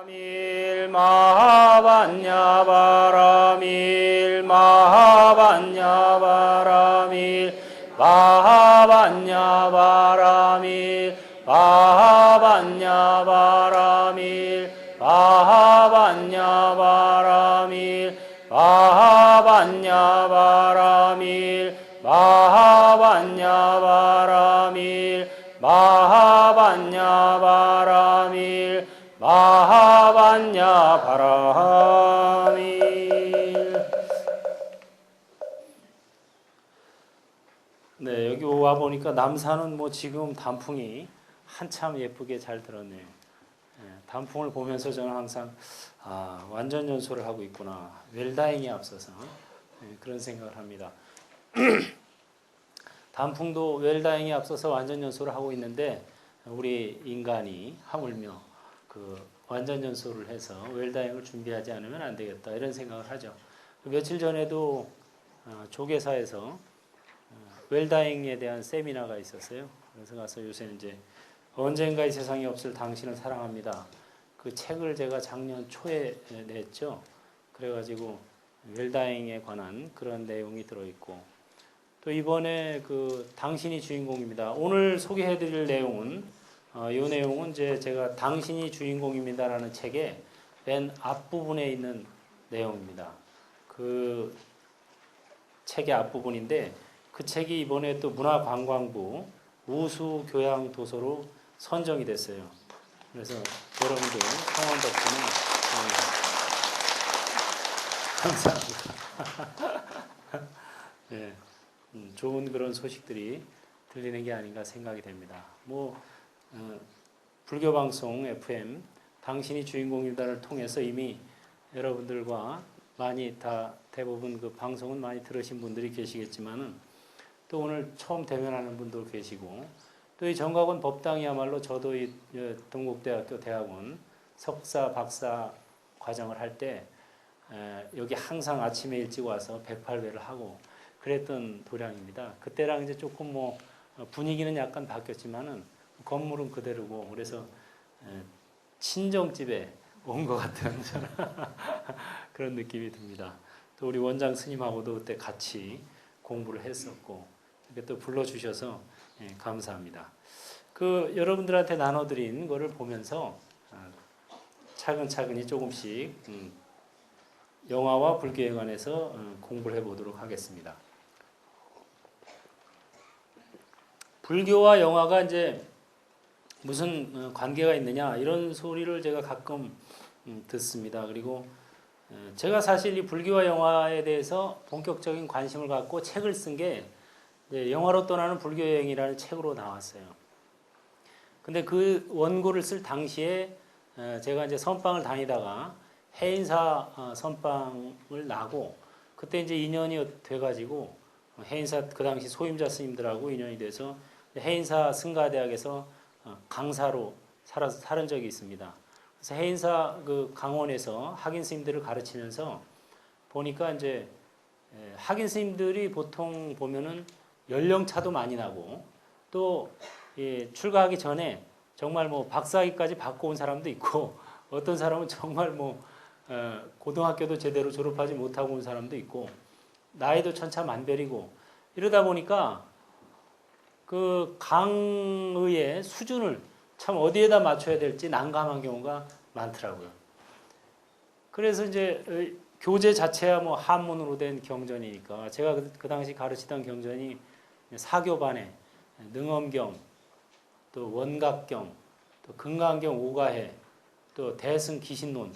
마하반야바라밀 마하반야바라밀 마하반야바라밀 마하반야바라밀 마하반야바라밀 마하반야바라밀 마하반야바라밀 마하반야바라밀 마하반야바라밀. 네, 여기 와 보니까 남산은 뭐 지금 단풍이 한참 예쁘게 잘 들었네요. 네, 단풍을 보면서 저는 항상 완전 연소를 하고 있구나. 웰다잉에 앞서서 그런 생각을 합니다. 단풍도 웰다잉에 앞서서 완전 연소를 하고 있는데 우리 인간이 하물며 그 완전 연소를 해서 웰다잉을 준비하지 않으면 안 되겠다 이런 생각을 하죠. 며칠 전에도 조계사에서 웰다잉에 대한 세미나가 있었어요. 그래서 가서 요새는 이제 언젠가 이 세상에 없을 당신을 사랑합니다. 그 책을 제가 작년 초에 냈죠. 그래가지고 웰다잉에 관한 그런 내용이 들어있고 또 이번에 그 당신이 주인공입니다. 오늘 소개해드릴 내용은 이 내용은 이제 제가 당신이 주인공입니다라는 책의 맨 앞부분에 있는 내용입니다. 그 책의 앞부분인데 그 책이 이번에 또 문화관광부 우수교양도서로 선정이 됐어요. 그래서 여러분들 성원 덕분에 감사합니다. 네, 좋은 그런 소식들이 들리는 게 아닌가 생각이 됩니다. 불교 방송 FM 당신이 주인공이다를 통해서 이미 여러분들과 많이 대부분 그 방송은 많이 들으신 분들이 계시겠지만은 또 오늘 처음 대면하는 분도 계시고 또 이 정각원 법당이야말로 저도 이 동국대학교 대학원 석사 박사 과정을 할 때 여기 항상 아침에 일찍 와서 108배를 하고 그랬던 도량입니다. 그때랑 이제 조금 분위기는 약간 바뀌었지만은 건물은 그대로고 그래서 친정집에 온 것 같은 그런 느낌이 듭니다. 또 우리 원장 스님하고도 그때 같이 공부를 했었고 이렇게 또 불러주셔서 감사합니다. 여러분들한테 나눠드린 거를 보면서 차근차근히 조금씩 영화와 불교에 관해서 공부를 해보도록 하겠습니다. 불교와 영화가 이제 무슨 관계가 있느냐 이런 소리를 제가 가끔 듣습니다. 그리고 제가 사실 이 불교와 영화에 대해서 본격적인 관심을 갖고 책을 쓴 게 영화로 떠나는 불교여행이라는 책으로 나왔어요. 근데 그 원고를 쓸 당시에 제가 이제 선방을 다니다가 해인사 선방을 나고 그때 이제 인연이 돼가지고 해인사 그 당시 소임자 스님들하고 인연이 돼서 해인사 승가대학에서 강사로 살은 적이 있습니다. 그래서 해인사 그 강원에서 학인 스님들을 가르치면서 보니까 이제 학인 스님들이 보통 보면은 연령차도 많이 나고 또 출가하기 전에 정말 박사학위까지 받고 온 사람도 있고 어떤 사람은 정말 고등학교도 제대로 졸업하지 못하고 온 사람도 있고 나이도 천차만별이고 이러다 보니까 그 강의의 수준을 참 어디에다 맞춰야 될지 난감한 경우가 많더라고요. 그래서 이제 교재 자체야 한문으로 된 경전이니까 제가 그 당시 가르치던 경전이 사교반에 능엄경, 또 원각경, 또 금강경 오가해, 또 대승 기신론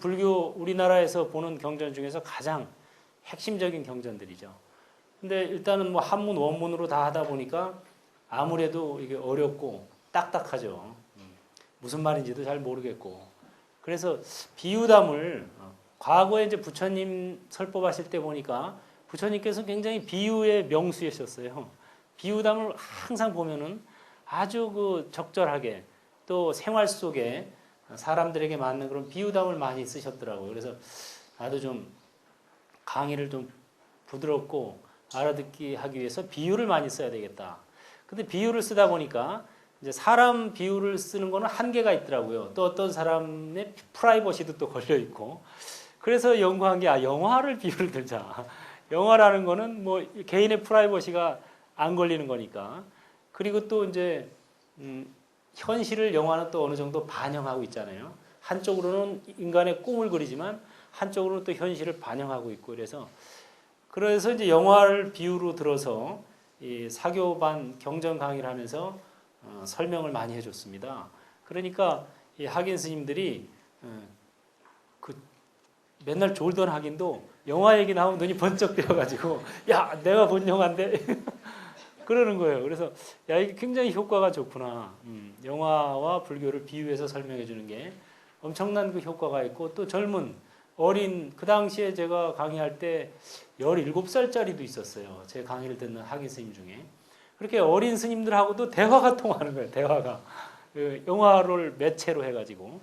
불교 우리나라에서 보는 경전 중에서 가장 핵심적인 경전들이죠. 근데 일단은 한문 원문으로 다 하다 보니까 아무래도 이게 어렵고 딱딱하죠. 무슨 말인지도 잘 모르겠고. 그래서 비유담을 과거에 이제 부처님 설법하실 때 보니까 부처님께서 굉장히 비유의 명수이셨어요. 비유담을 항상 보면은 아주 그 적절하게 또 생활 속에 사람들에게 맞는 그런 비유담을 많이 쓰셨더라고요. 그래서 나도 좀 강의를 좀 부드럽고 알아듣기 하기 위해서 비유를 많이 써야 되겠다. 근데 비유를 쓰다 보니까 이제 사람 비유를 쓰는 거는 한계가 있더라고요. 또 어떤 사람의 프라이버시도 또 걸려 있고. 그래서 연구한 게 영화를 비유를 들자. 영화라는 거는 뭐 개인의 프라이버시가 안 걸리는 거니까. 그리고 또 이제 현실을 영화는 또 어느 정도 반영하고 있잖아요. 한쪽으로는 인간의 꿈을 그리지만 한쪽으로는 또 현실을 반영하고 있고 그래서 이제 영화를 비유로 들어서 이 사교반 경전 강의를 하면서 설명을 많이 해줬습니다. 그러니까 이 학인 스님들이 그 맨날 졸던 학인도 영화 얘기 나오면 눈이 번쩍 뜨여가지고 야 내가 본 영화인데 그러는 거예요. 그래서 야 이게 굉장히 효과가 좋구나. 영화와 불교를 비유해서 설명해 주는 게 엄청난 그 효과가 있고 또 젊은 어린 그 당시에 제가 강의할 때 17살짜리도 있었어요. 제 강의를 듣는 학인 스님 중에. 그렇게 어린 스님들하고도 대화가 통하는 거예요. 대화가. 그 영화를 매체로 해가지고.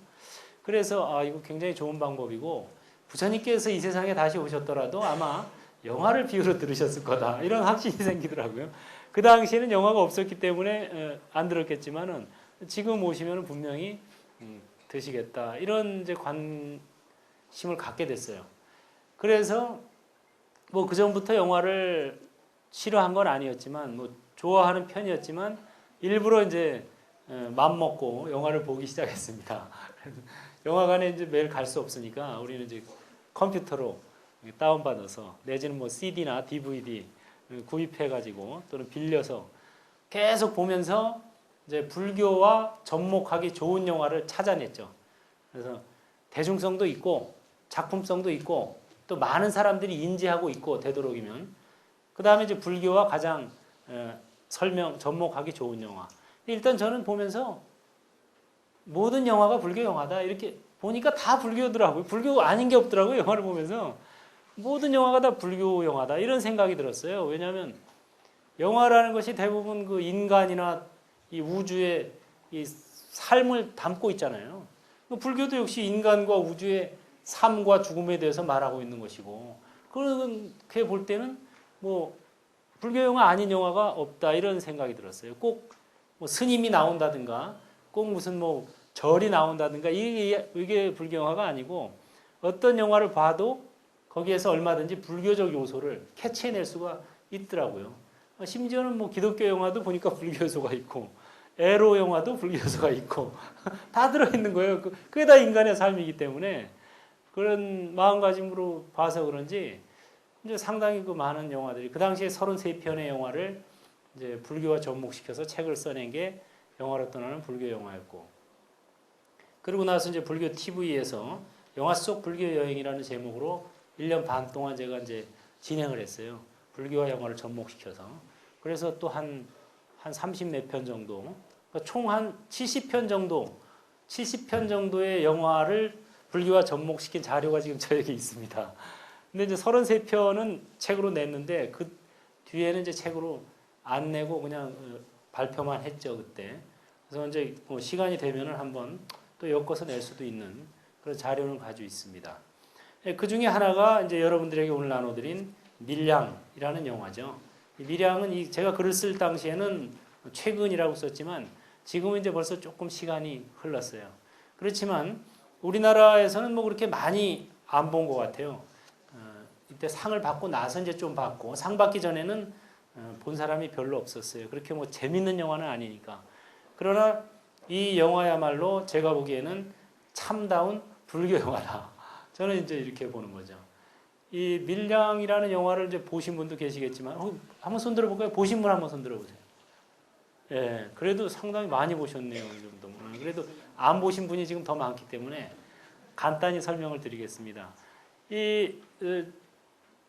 그래서 이거 굉장히 좋은 방법이고 부처님께서 이 세상에 다시 오셨더라도 아마 영화를 비유로 들으셨을 거다. 이런 확신이 생기더라고요. 그 당시에는 영화가 없었기 때문에 안 들었겠지만은 지금 오시면 분명히 드시겠다. 이런 이제 관심을 갖게 됐어요. 그래서 뭐 그전부터 영화를 싫어한 건 아니었지만 뭐 좋아하는 편이었지만 일부러 이제 맘 먹고 영화를 보기 시작했습니다. 영화관에 이제 매일 갈 수 없으니까 우리는 이제 컴퓨터로 다운받아서 내지는 뭐 CD나 DVD 구입해가지고 또는 빌려서 계속 보면서 이제 불교와 접목하기 좋은 영화를 찾아냈죠. 그래서 대중성도 있고 작품성도 있고 또 많은 사람들이 인지하고 있고 되도록이면 그 다음에 이제 불교와 가장 접목하기 좋은 영화. 일단 저는 보면서 모든 영화가 불교 영화다 이렇게 보니까 다 불교더라고요. 불교 아닌 게 없더라고요. 영화를 보면서 모든 영화가 다 불교 영화다 이런 생각이 들었어요. 왜냐하면 영화라는 것이 대부분 그 인간이나 이 우주의 이 삶을 담고 있잖아요. 불교도 역시 인간과 우주의 삶과 죽음에 대해서 말하고 있는 것이고 그렇게 볼 때는 뭐 불교 영화 아닌 영화가 없다 이런 생각이 들었어요. 꼭 뭐 스님이 나온다든가 꼭 무슨 뭐 절이 나온다든가 이게 불교 영화가 아니고 어떤 영화를 봐도 거기에서 얼마든지 불교적 요소를 캐치해낼 수가 있더라고요. 심지어는 뭐 기독교 영화도 보니까 불교 요소가 있고 에로 영화도 불교 요소가 있고 다 들어있는 거예요. 그게 다 인간의 삶이기 때문에 그런 마음가짐으로 봐서 그런지 이제 상당히 그 많은 영화들이 그 당시에 33편의 영화를 이제 불교와 접목시켜서 책을 써낸 게 영화로 떠나는 불교 영화였고 그리고 나서 이제 불교 TV에서 영화 속 불교 여행이라는 제목으로 1년 반 동안 제가 이제 진행을 했어요. 불교와 영화를 접목시켜서. 그래서 또 한 30몇 편 정도, 그러니까 총 한 70편 정도의 영화를 불교와 접목시킨 자료가 지금 저에게 있습니다. 근데 이제 33편은 책으로 냈는데 그 뒤에는 이제 책으로 안 내고 그냥 발표만 했죠, 그때. 그래서 이제 뭐 시간이 되면은 한번 또 엮어서 낼 수도 있는 그런 자료를 가지고 있습니다. 그 중에 하나가 이제 여러분들에게 오늘 나눠드린 밀양이라는 영화죠. 밀양은 제가 글을 쓸 당시에는 최근이라고 썼지만 지금은 이제 벌써 조금 시간이 흘렀어요. 그렇지만 우리나라에서는 뭐 그렇게 많이 안 본 것 같아요. 이때 상을 받고 나서 이제 좀 봤고 상 받기 전에는 본 사람이 별로 없었어요. 그렇게 뭐 재밌는 영화는 아니니까. 그러나 이 영화야말로 제가 보기에는 참다운 불교 영화다. 저는 이제 이렇게 보는 거죠. 이 밀양이라는 영화를 이제 보신 분도 계시겠지만 한번 손 들어볼까요? 보신 분 한번 손 들어보세요. 예, 그래도 상당히 많이 보셨네요. 이 정도. 그래도 안 보신 분이 지금 더 많기 때문에 간단히 설명을 드리겠습니다.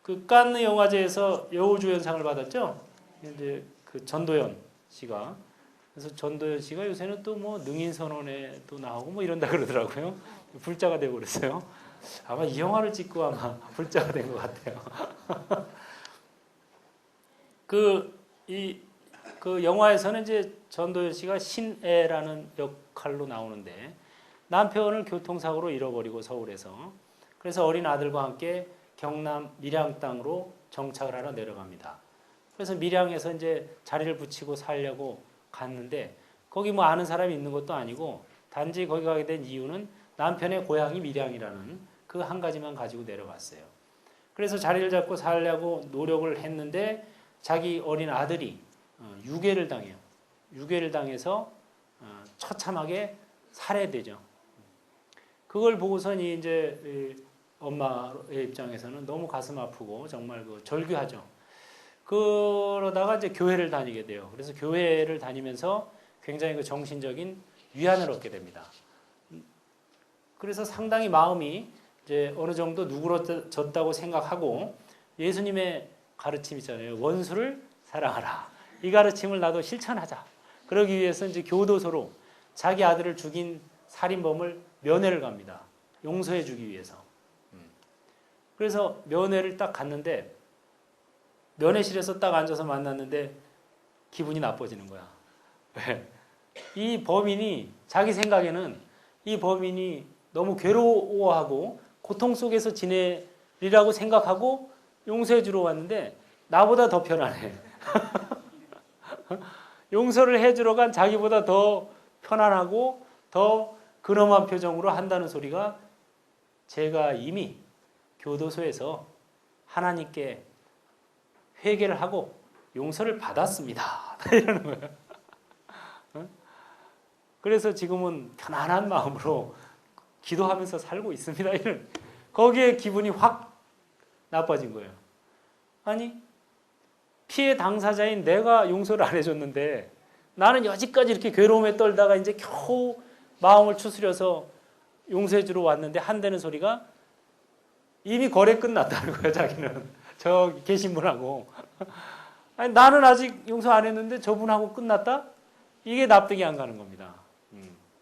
그 칸느 영화제에서 여우주연상을 받았죠. 이제 그 전도연 씨가 그래서 전도연 씨가 요새는 또 뭐 능인선언에 또 나오고 뭐 이런다 그러더라고요. 불자가 되고 그랬어요. 아마 이 영화를 찍고 아마 불자가 된 것 같아요. 그 영화에서는 이제 전도연 씨가 신애라는 역할로 나오는데 남편을 교통사고로 잃어버리고 서울에서 그래서 어린 아들과 함께 경남 밀양 땅으로 정착을 하러 내려갑니다. 그래서 밀양에서 이제 자리를 붙이고 살려고 갔는데 그 거기 뭐 아는 사람이 있는 것도 아니고 단지 거기 가게 된 이유는 남편의 고향이 밀양이라는 그 한 가지만 가지고 내려갔어요. 그래서 자리를 잡고 살려고 노력을 했는데 자기 어린 아들이 유괴를 당해요. 유괴를 당해서 처참하게 살해되죠. 그걸 보고선 이제 엄마의 입장에서는 너무 가슴 아프고 정말 그 절규하죠. 그러다가 이제 교회를 다니게 돼요. 그래서 교회를 다니면서 굉장히 그 정신적인 위안을 얻게 됩니다. 그래서 상당히 마음이 이제 어느 정도 누그러졌다고 생각하고 예수님의 가르침 있잖아요. 원수를 사랑하라. 이 가르침을 나도 실천하자. 그러기 위해서 이제 교도소로 자기 아들을 죽인 살인범을 면회를 갑니다. 용서해 주기 위해서. 그래서 면회를 딱 갔는데 면회실에서 딱 앉아서 만났는데 기분이 나빠지는 거야. 왜? 이 범인이 자기 생각에는 이 범인이 너무 괴로워하고 고통 속에서 지내리라고 생각하고 용서해 주러 왔는데 나보다 더 편안해. 용서를 해주러 간 자기보다 더 편안하고 더 근엄한 표정으로 한다는 소리가 제가 이미 교도소에서 하나님께 회개를 하고 용서를 받았습니다. 이러는 거예요. 그래서 지금은 편안한 마음으로 기도하면서 살고 있습니다. 이런 거기에 기분이 확 나빠진 거예요. 아니 피해 당사자인 내가 용서를 안 해줬는데 나는 여지까지 이렇게 괴로움에 떨다가 이제 겨우 마음을 추스려서 용서해 주러 왔는데 한다는 소리가 이미 거래 끝났다는 거예요. 자기는 저 계신 분하고 아니, 나는 아직 용서 안 했는데 저분하고 끝났다? 이게 납득이 안 가는 겁니다.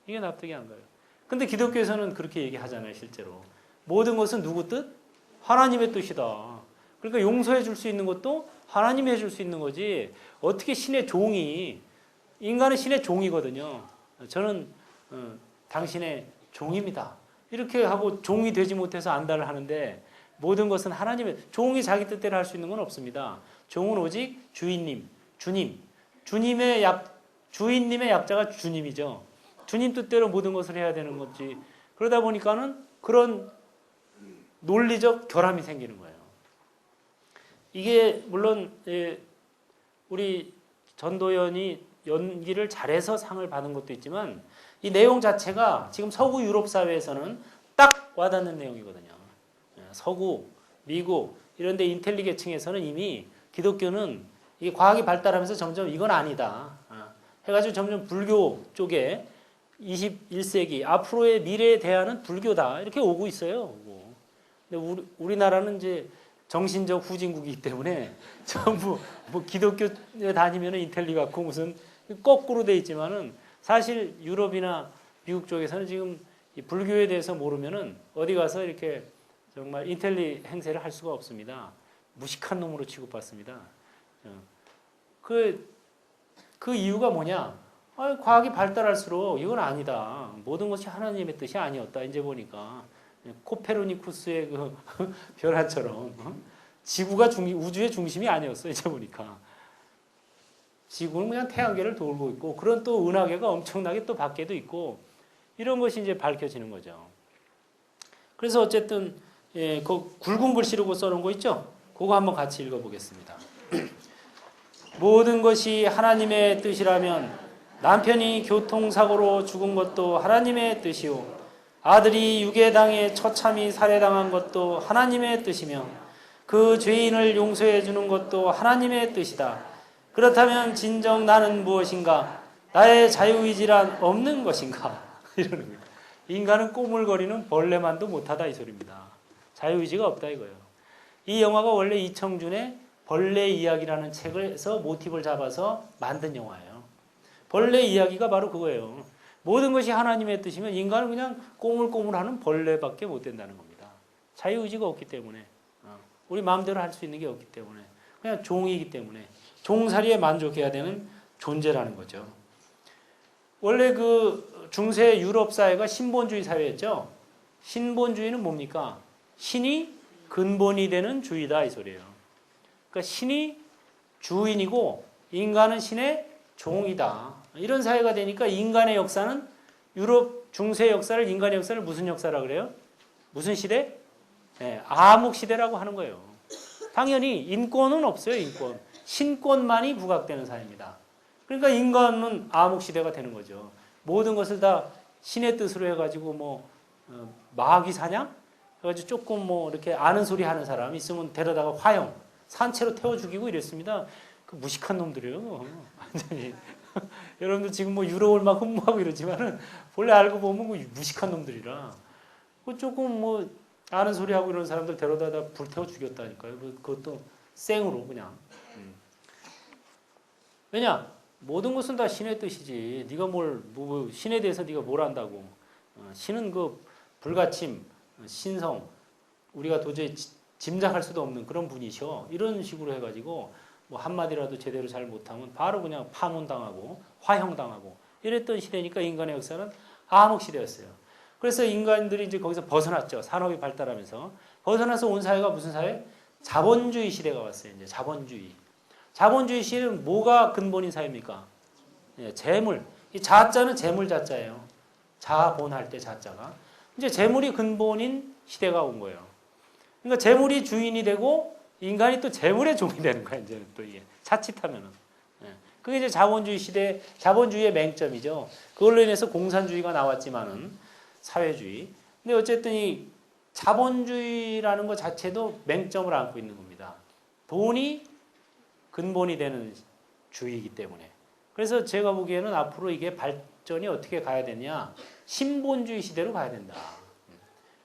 이게 납득이 안 가요. 근데 기독교에서는 그렇게 얘기하잖아요. 실제로 모든 것은 누구 뜻? 하나님의 뜻이다. 그러니까 용서해 줄 수 있는 것도 하나님이 해줄 수 있는 거지 어떻게 신의 종이 인간은 신의 종이거든요. 저는 당신의 종입니다. 이렇게 하고 종이 되지 못해서 안달을 하는데 모든 것은 하나님의 종이 자기 뜻대로 할 수 있는 건 없습니다. 종은 오직 주인님, 주님, 주인님의 약자가 주님이죠. 주님 뜻대로 모든 것을 해야 되는 거지. 그러다 보니까는 그런 논리적 결함이 생기는 거예요. 이게 물론 우리 전도연이 연기를 잘해서 상을 받은 것도 있지만 이 내용 자체가 지금 서구 유럽 사회에서는 딱 와닿는 내용이거든요. 서구, 미국 이런 데 인텔리 계층에서는 이미 기독교는 이게 과학이 발달하면서 점점 이건 아니다. 해가지고 점점 불교 쪽에 21세기 앞으로의 미래에 대안은 불교다. 이렇게 오고 있어요. 근데 우리나라는 이제 정신적 후진국이기 때문에 전부 뭐 기독교에 다니면 인텔리 같고 무슨 거꾸로 돼 있지만은 사실 유럽이나 미국 쪽에서는 지금 이 불교에 대해서 모르면은 어디 가서 이렇게 정말 인텔리 행세를 할 수가 없습니다. 무식한 놈으로 취급받습니다. 그 이유가 뭐냐? 과학이 발달할수록 이건 아니다. 모든 것이 하나님의 뜻이 아니었다. 이제 보니까 코페르니쿠스의 그 변화처럼 지구가 우주의 중심이 아니었어. 이제 보니까 지구는 그냥 태양계를 돌고 있고 그런 또 은하계가 엄청나게 또 밖에도 있고 이런 것이 이제 밝혀지는 거죠. 그래서 어쨌든 그 굵은 글씨로 써놓은 거 있죠? 그거 한번 같이 읽어보겠습니다. 모든 것이 하나님의 뜻이라면 남편이 교통사고로 죽은 것도 하나님의 뜻이요 아들이 유괴당해 처참히 살해당한 것도 하나님의 뜻이며 그 죄인을 용서해 주는 것도 하나님의 뜻이다. 그렇다면 진정 나는 무엇인가? 나의 자유의지란 없는 것인가? 이러는 거예요. 인간은 꼬물거리는 벌레만도 못하다 이 소리입니다. 자유의지가 없다 이거예요. 이 영화가 원래 이청준의 벌레 이야기라는 책에서 모티브를 잡아서 만든 영화예요. 벌레 이야기가 바로 그거예요. 모든 것이 하나님의 뜻이면 인간은 그냥 꼬물꼬물하는 벌레밖에 못 된다는 겁니다. 자유의지가 없기 때문에 우리 마음대로 할 수 있는 게 없기 때문에 그냥 종이기 때문에 종살이에 만족해야 되는 존재라는 거죠. 원래 그 중세 유럽 사회가 신본주의 사회였죠. 신본주의는 뭡니까? 신이 근본이 되는 주의다 이 소리예요. 그러니까 신이 주인이고 인간은 신의 종이다. 이런 사회가 되니까 인간의 역사는 유럽 중세 역사를 인간의 역사를 무슨 역사라 그래요? 무슨 시대? 네, 암흑 시대라고 하는 거예요. 당연히 인권은 없어요. 인권. 신권만이 부각되는 사회입니다. 그러니까 인간은 암흑 시대가 되는 거죠. 모든 것을 다 신의 뜻으로 해가지고 뭐 마귀 사냥 해가지고 조금 뭐 이렇게 아는 소리 하는 사람 있으면 데려다가 화형 산채로 태워 죽이고 이랬습니다. 그 무식한 놈들이에요. 완전히. 여러분들 지금 뭐 유럽을 막 흠모하고 이러지만은 본래 알고 보면 그 무식한 놈들이라. 그 조금 뭐 아는 소리 하고 이런 사람들 데려다가 불태워 죽였다니까요. 그것도 생으로 그냥. 왜냐? 모든 것은 다 신의 뜻이지. 네가 뭐 신에 대해서 네가 뭘 안다고. 신은 그 불가침, 신성, 우리가 도저히 짐작할 수도 없는 그런 분이셔. 이런 식으로 해가지고 뭐 한마디라도 제대로 잘 못하면 바로 그냥 파문당하고 화형당하고 이랬던 시대니까 인간의 역사는 암흑 시대였어요. 그래서 인간들이 이제 거기서 벗어났죠. 산업이 발달하면서. 벗어나서 온 사회가 무슨 사회? 자본주의 시대가 왔어요. 이제 자본주의. 자본주의 시대는 뭐가 근본인 사회입니까? 예, 재물. 이 자자는 재물 자자예요. 자본할 때 자자가. 이제 재물이 근본인 시대가 온 거예요. 그러니까 재물이 주인이 되고 인간이 또 재물의 종이 되는 거야. 이제는 또 이게 자칫하면은. 예. 그게 이제 자본주의 시대, 자본주의의 맹점이죠. 그걸로 인해서 공산주의가 나왔지만은 사회주의. 근데 어쨌든 이 자본주의라는 것 자체도 맹점을 안고 있는 겁니다. 돈이 근본이 되는 주의이기 때문에. 그래서 제가 보기에는 앞으로 이게 발전이 어떻게 가야 되냐. 신본주의 시대로 가야 된다.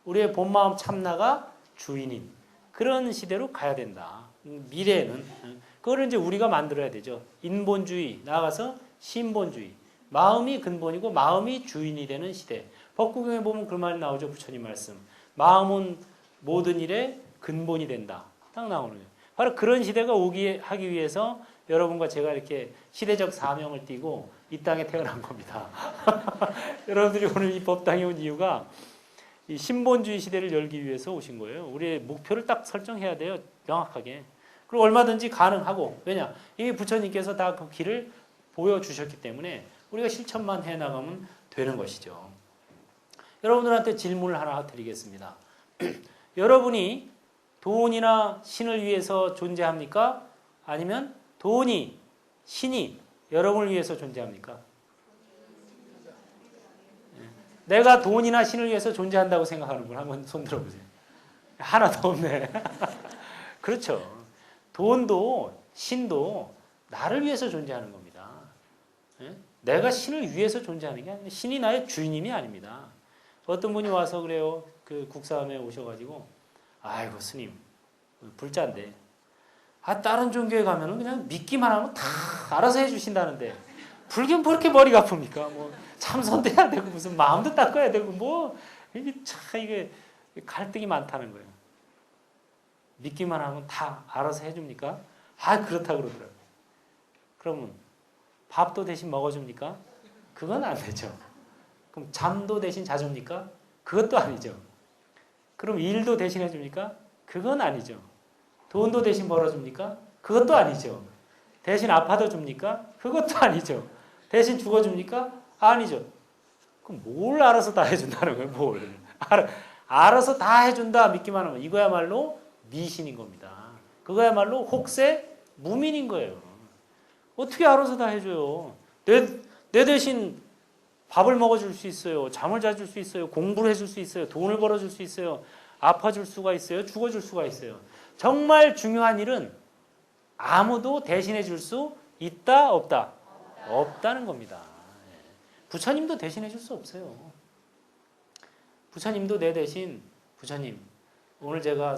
우리의 본마음 참나가 주인인 그런 시대로 가야 된다. 미래에는. 그거를 이제 우리가 만들어야 되죠. 인본주의, 나아가서 신본주의. 마음이 근본이고 마음이 주인이 되는 시대. 법구경에 보면 그 말이 나오죠. 부처님 말씀. 마음은 모든 일의 근본이 된다. 딱 나오는 거예요. 바로 그런 시대가 하기 위해서 여러분과 제가 이렇게 시대적 사명을 띠고 이 땅에 태어난 겁니다. 여러분들이 오늘 이 법당에 온 이유가 이 신본주의 시대를 열기 위해서 오신 거예요. 우리의 목표를 딱 설정해야 돼요. 명확하게. 그리고 얼마든지 가능하고. 왜냐? 이미 부처님께서 다 그 길을 보여주셨기 때문에 우리가 실천만 해나가면 되는 것이죠. 여러분들한테 질문을 하나 드리겠습니다. 여러분이 돈이나 신을 위해서 존재합니까? 아니면 돈이, 신이 여러분을 위해서 존재합니까? 내가 돈이나 신을 위해서 존재한다고 생각하는 분 한번 손 들어보세요. 하나도 없네. 그렇죠. 돈도 신도 나를 위해서 존재하는 겁니다. 내가 신을 위해서 존재하는 게 아니라 신이 나의 주인님이 아닙니다. 어떤 분이 와서 그래요. 그 국사함에 오셔가지고 아이고 스님 불자인데 다른 종교에 가면은 그냥 믿기만 하면 다 알아서 해주신다는데 불교는 뭐 이렇게 머리가 아픕니까? 뭐 참선도 해야 되고 무슨 마음도 닦아야 되고 뭐 이게 갈등이 많다는 거예요. 믿기만 하면 다 알아서 해줍니까? 그렇다 그러더라고요. 그러면 밥도 대신 먹어줍니까? 그건 안 되죠. 그럼 잠도 대신 자줍니까? 그것도 아니죠. 그럼 일도 대신 해줍니까? 그건 아니죠. 돈도 대신 벌어줍니까? 그것도 아니죠. 대신 아파도 줍니까? 그것도 아니죠. 대신 죽어줍니까? 아니죠. 그럼 뭘 알아서 다 해준다는 거예요? 뭘. 알아서 다 해준다 믿기만 하면 이거야말로 미신인 겁니다. 그거야말로 혹세 무민인 거예요. 어떻게 알아서 다 해줘요? 내 대신 밥을 먹어줄 수 있어요. 잠을 자줄 수 있어요. 공부를 해줄 수 있어요. 돈을 벌어줄 수 있어요. 아파줄 수가 있어요. 죽어줄 수가 있어요. 정말 중요한 일은 아무도 대신해 줄 수 있다 없다? 없다는 겁니다. 부처님도 대신해 줄 수 없어요. 부처님도 내 대신 부처님 오늘 제가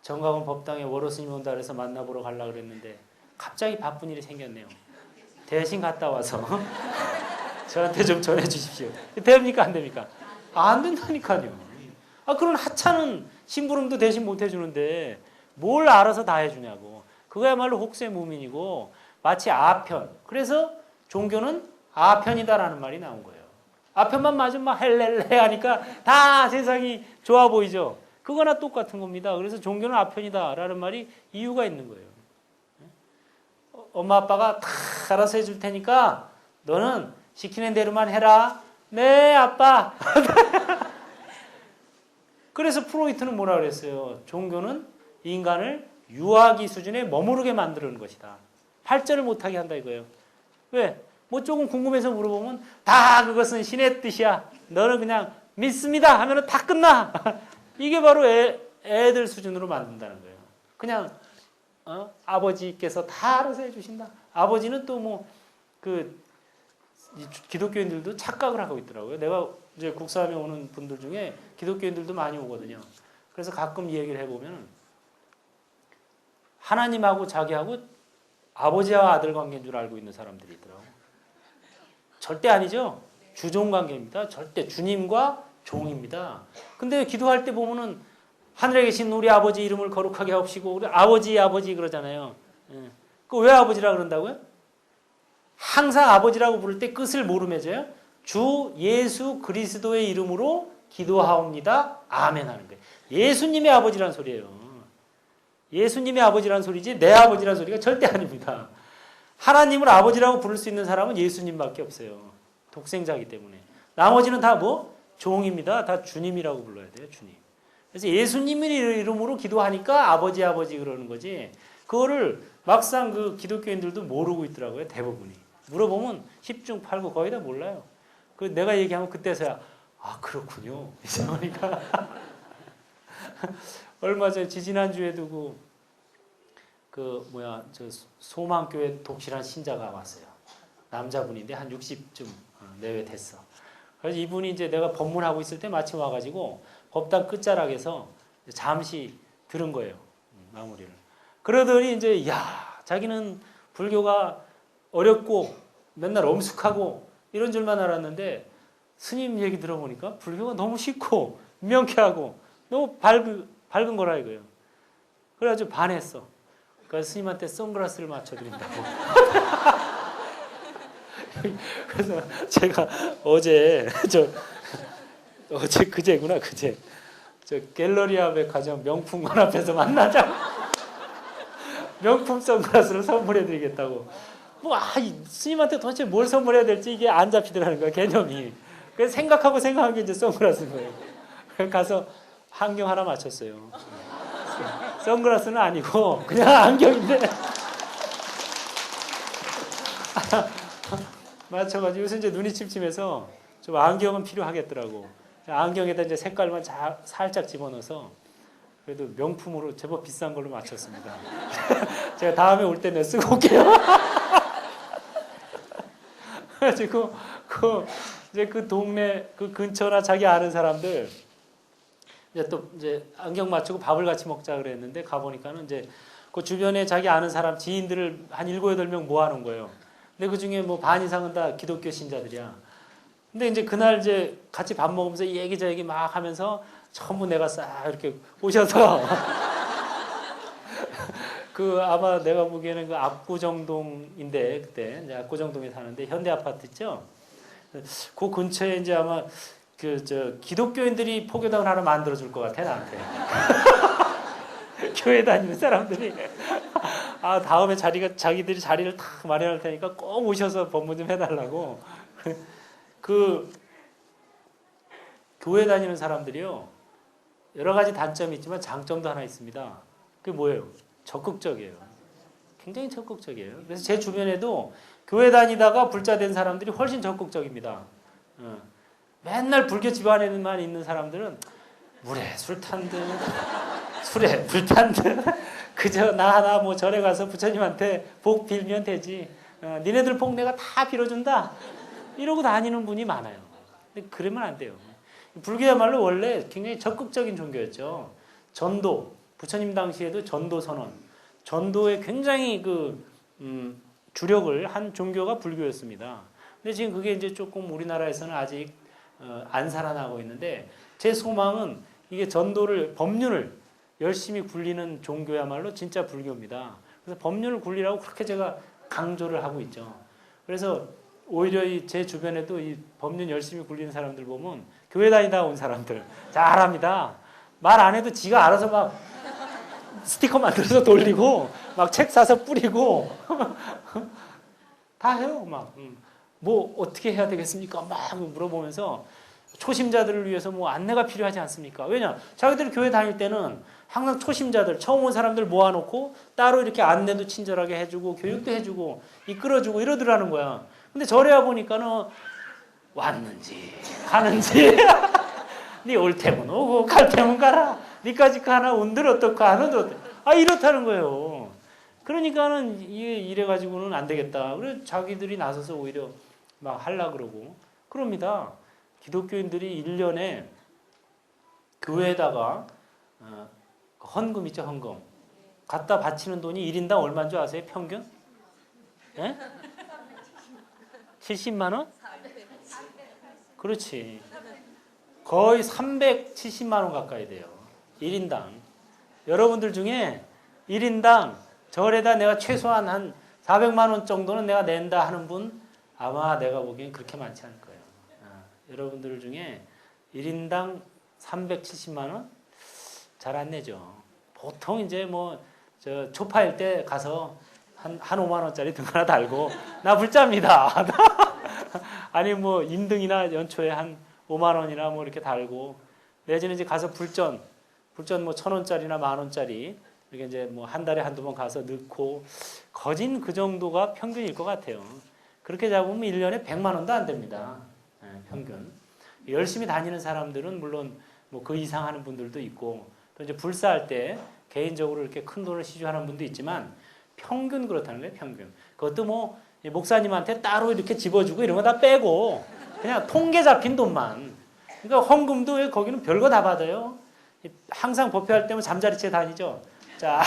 정강원 법당에 월호스님 온다 그래서 만나보러 가려고 그랬는데 갑자기 바쁜 일이 생겼네요. 대신 갔다 와서 저한테 좀 전해 주십시오. 됩니까 안 됩니까? 안 된다니까요. 그런 하찮은 심부름도 대신 못 해주는데 뭘 알아서 다 해주냐고. 그거야말로 혹세무민이고 마치 아편. 그래서 종교는 아편이다라는 말이 나온 거예요. 아편만 맞으면 막 헬렐레 하니까 다 세상이 좋아 보이죠. 그거나 똑같은 겁니다. 그래서 종교는 아편이다라는 말이 이유가 있는 거예요. 엄마 아빠가 다 알아서 해줄 테니까 너는 시키는 대로만 해라. 네, 아빠. 그래서 프로이트는 뭐라 그랬어요? 종교는 인간을 유아기 수준에 머무르게 만드는 것이다. 발전을 못하게 한다 이거예요. 왜? 뭐 조금 궁금해서 물어보면 다 그것은 신의 뜻이야. 너는 그냥 믿습니다 하면은 다 끝나. 이게 바로 애들 수준으로 만든다는 거예요. 그냥 아버지께서 다 알아서 해주신다. 아버지는 또 뭐 기독교인들도 착각을 하고 있더라고요. 내가 이제 국사함에 오는 분들 중에 기독교인들도 많이 오거든요. 그래서 가끔 이 얘기를 해보면 하나님하고 자기하고 아버지와 아들 관계인 줄 알고 있는 사람들이 있더라고요. 절대 아니죠. 주종 관계입니다. 절대 주님과 종입니다. 근데 기도할 때 보면은 하늘에 계신 우리 아버지 이름을 거룩하게 하옵시고 우리 아버지 그러잖아요. 그 왜 아버지라 그런다고요? 항상 아버지라고 부를 때 끝을 뭐로 맺어요? 주 예수 그리스도의 이름으로 기도하옵니다. 아멘 하는 거예요. 예수님의 아버지란 소리예요. 예수님의 아버지란 소리지 내 아버지란 소리가 절대 아닙니다. 하나님을 아버지라고 부를 수 있는 사람은 예수님밖에 없어요. 독생자이기 때문에. 나머지는 다 뭐? 종입니다. 다 주님이라고 불러야 돼요. 주님. 그래서 예수님의 이름으로 기도하니까 아버지 그러는 거지. 그거를 막상 그 기독교인들도 모르고 있더라고요. 대부분이. 물어보면 10중 8구 거의 다 몰라요. 그 내가 얘기하면 그때서야 아 그렇군요. 이러니까 얼마 전에 지지난주에도 저 소망교회 독실한 신자가 왔어요. 남자분인데 한 60쯤 내외 됐어. 그래서 이분이 이제 내가 법문하고 있을 때 마침 와가지고 법당 끝자락에서 잠시 들은 거예요. 마무리를. 그러더니 이제 자기는 불교가 어렵고 맨날 엄숙하고 이런 줄만 알았는데 스님 얘기 들어보니까 불교가 너무 쉽고 명쾌하고 너무 밝은 거라 이거예요. 그래가지고 반했어. 그래서 스님한테 선글라스를 맞춰드린다고. 그래서 제가 어제 그제구나 그제 저 갤러리아 백화점 명품관 앞에서 만나자고 명품 선글라스를 선물해드리겠다고. 스님한테 도대체 뭘 선물해야 될지 이게 안 잡히더라는 거야 개념이. 그래서 생각한 게 이제 선글라스인 거예요. 가서 안경 하나 맞췄어요. 선글라스는 아니고 그냥 안경인데 맞춰가지고 요새 이제 눈이 침침해서 좀 안경은 필요하겠더라고. 안경에다 이제 색깔만 살짝 집어넣어서 그래도 명품으로 제법 비싼 걸로 맞췄습니다. 제가 다음에 올 때는 쓰고 올게요. 그래가지고 이제 그 동네 그 근처나 자기 아는 사람들 이제 안경 맞추고 밥을 같이 먹자 그랬는데 가보니까는 이제 그 주변에 자기 아는 사람 지인들을 한 7, 8명 모아놓은 거예요. 근데 그 중에 뭐 반 이상은 다 기독교 신자들이야. 근데 이제 그날 이제 같이 밥 먹으면서 이 얘기 저 얘기 막 하면서 전부 내가 싹 이렇게 오셔서 아마 내가 보기에는 그 압구정동인데 그때 이제 압구정동에 사는데 현대 아파트 있죠? 그 근처에 이제 아마 기독교인들이 포교당을 하나 만들어줄 것 같아 나한테. 교회 다니는 사람들이 다음에 자기들이 자리를 탁 마련할 테니까 꼭 오셔서 법문 좀 해달라고. 교회 다니는 사람들이요 여러 가지 단점이 있지만 장점도 하나 있습니다. 그게 뭐예요? 적극적이에요. 굉장히 적극적이에요. 그래서 제 주변에도 교회 다니다가 불자된 사람들이 훨씬 적극적입니다. 맨날 불교 집안에만 있는 사람들은 물에 술 탄 듯 술에 불 탄 듯 그저 나 하나 뭐 절에 가서 부처님한테 복 빌면 되지. 니네들 복 내가 다 빌어준다. 이러고 다니는 분이 많아요. 근데 그러면 안 돼요. 불교야말로 원래 굉장히 적극적인 종교였죠. 전도, 부처님 당시에도 전도 선언, 전도에 굉장히 주력을 한 종교가 불교였습니다. 근데 지금 그게 이제 조금 우리나라에서는 아직 안 살아나고 있는데 제 소망은 이게 법륜을 열심히 굴리는 종교야말로 진짜 불교입니다. 그래서 법륜을 굴리라고 그렇게 제가 강조를 하고 있죠. 그래서 오히려 제 주변에도 이 법륜 열심히 굴리는 사람들 보면 교회 다니다 온 사람들 잘합니다. 말 안 해도 지가 알아서 막 스티커 만들어서 돌리고 막 책 사서 뿌리고 다 해요. 막 뭐 어떻게 해야 되겠습니까? 막 물어보면서 초심자들을 위해서 뭐 안내가 필요하지 않습니까? 왜냐? 자기들이 교회 다닐 때는 항상 초심자들, 처음 온 사람들 모아놓고 따로 이렇게 안내도 친절하게 해주고 교육도 해주고 이끌어주고 이러더라는 거야. 근데 절에 와 보니까는 왔는지 가는지 네 올 테면 오고 갈 테면 가라. 니까지 가나 온들 어떡하 하는 어떡 이렇다는 거예요. 그러니까는 이래 가지고는 안 되겠다. 그래 자기들이 나서서 오히려 막 하려 그러고 그럽니다. 기독교인들이 1년에 교회에다가 헌금 있죠, 헌금. 갖다 바치는 돈이 1인당 얼마인 줄 아세요? 평균? 예? 70만 원? 그렇지. 거의 370만 원 가까이 돼요. 1인당. 여러분들 중에 1인당 절에다 내가 최소한 한 400만 원 정도는 내가 낸다 하는 분 아마 내가 보기엔 그렇게 많지 않을 거예요. 여러분들 중에 1인당 370만 원? 잘 안 내죠. 보통 이제 뭐 저 초파일 때 가서 한 5만 원짜리 등 하나 달고 나 불자입니다. 아니 뭐 임등이나 연초에 한 5만 원이나 뭐 이렇게 달고 내지는 이제 가서 불전 뭐 1,000원짜리나 10,000원짜리 이렇게 이제 뭐 한 달에 한두 번 가서 넣고 거진 그 정도가 평균일 것 같아요. 그렇게 잡으면 1년에 100만 원도 안 됩니다. 평균. 열심히 다니는 사람들은 물론 뭐 그 이상 하는 분들도 있고 또 이제 불사할 때 개인적으로 이렇게 큰 돈을 시주하는 분도 있지만 평균 그렇다는 거예요. 평균. 그것도 뭐 목사님한테 따로 이렇게 집어주고 이런 거 다 빼고 그냥 통계 잡힌 돈만. 그러니까 헌금도 거기는 별거 다 받아요. 항상 법회할 때면 잠자리채 다니죠. 자,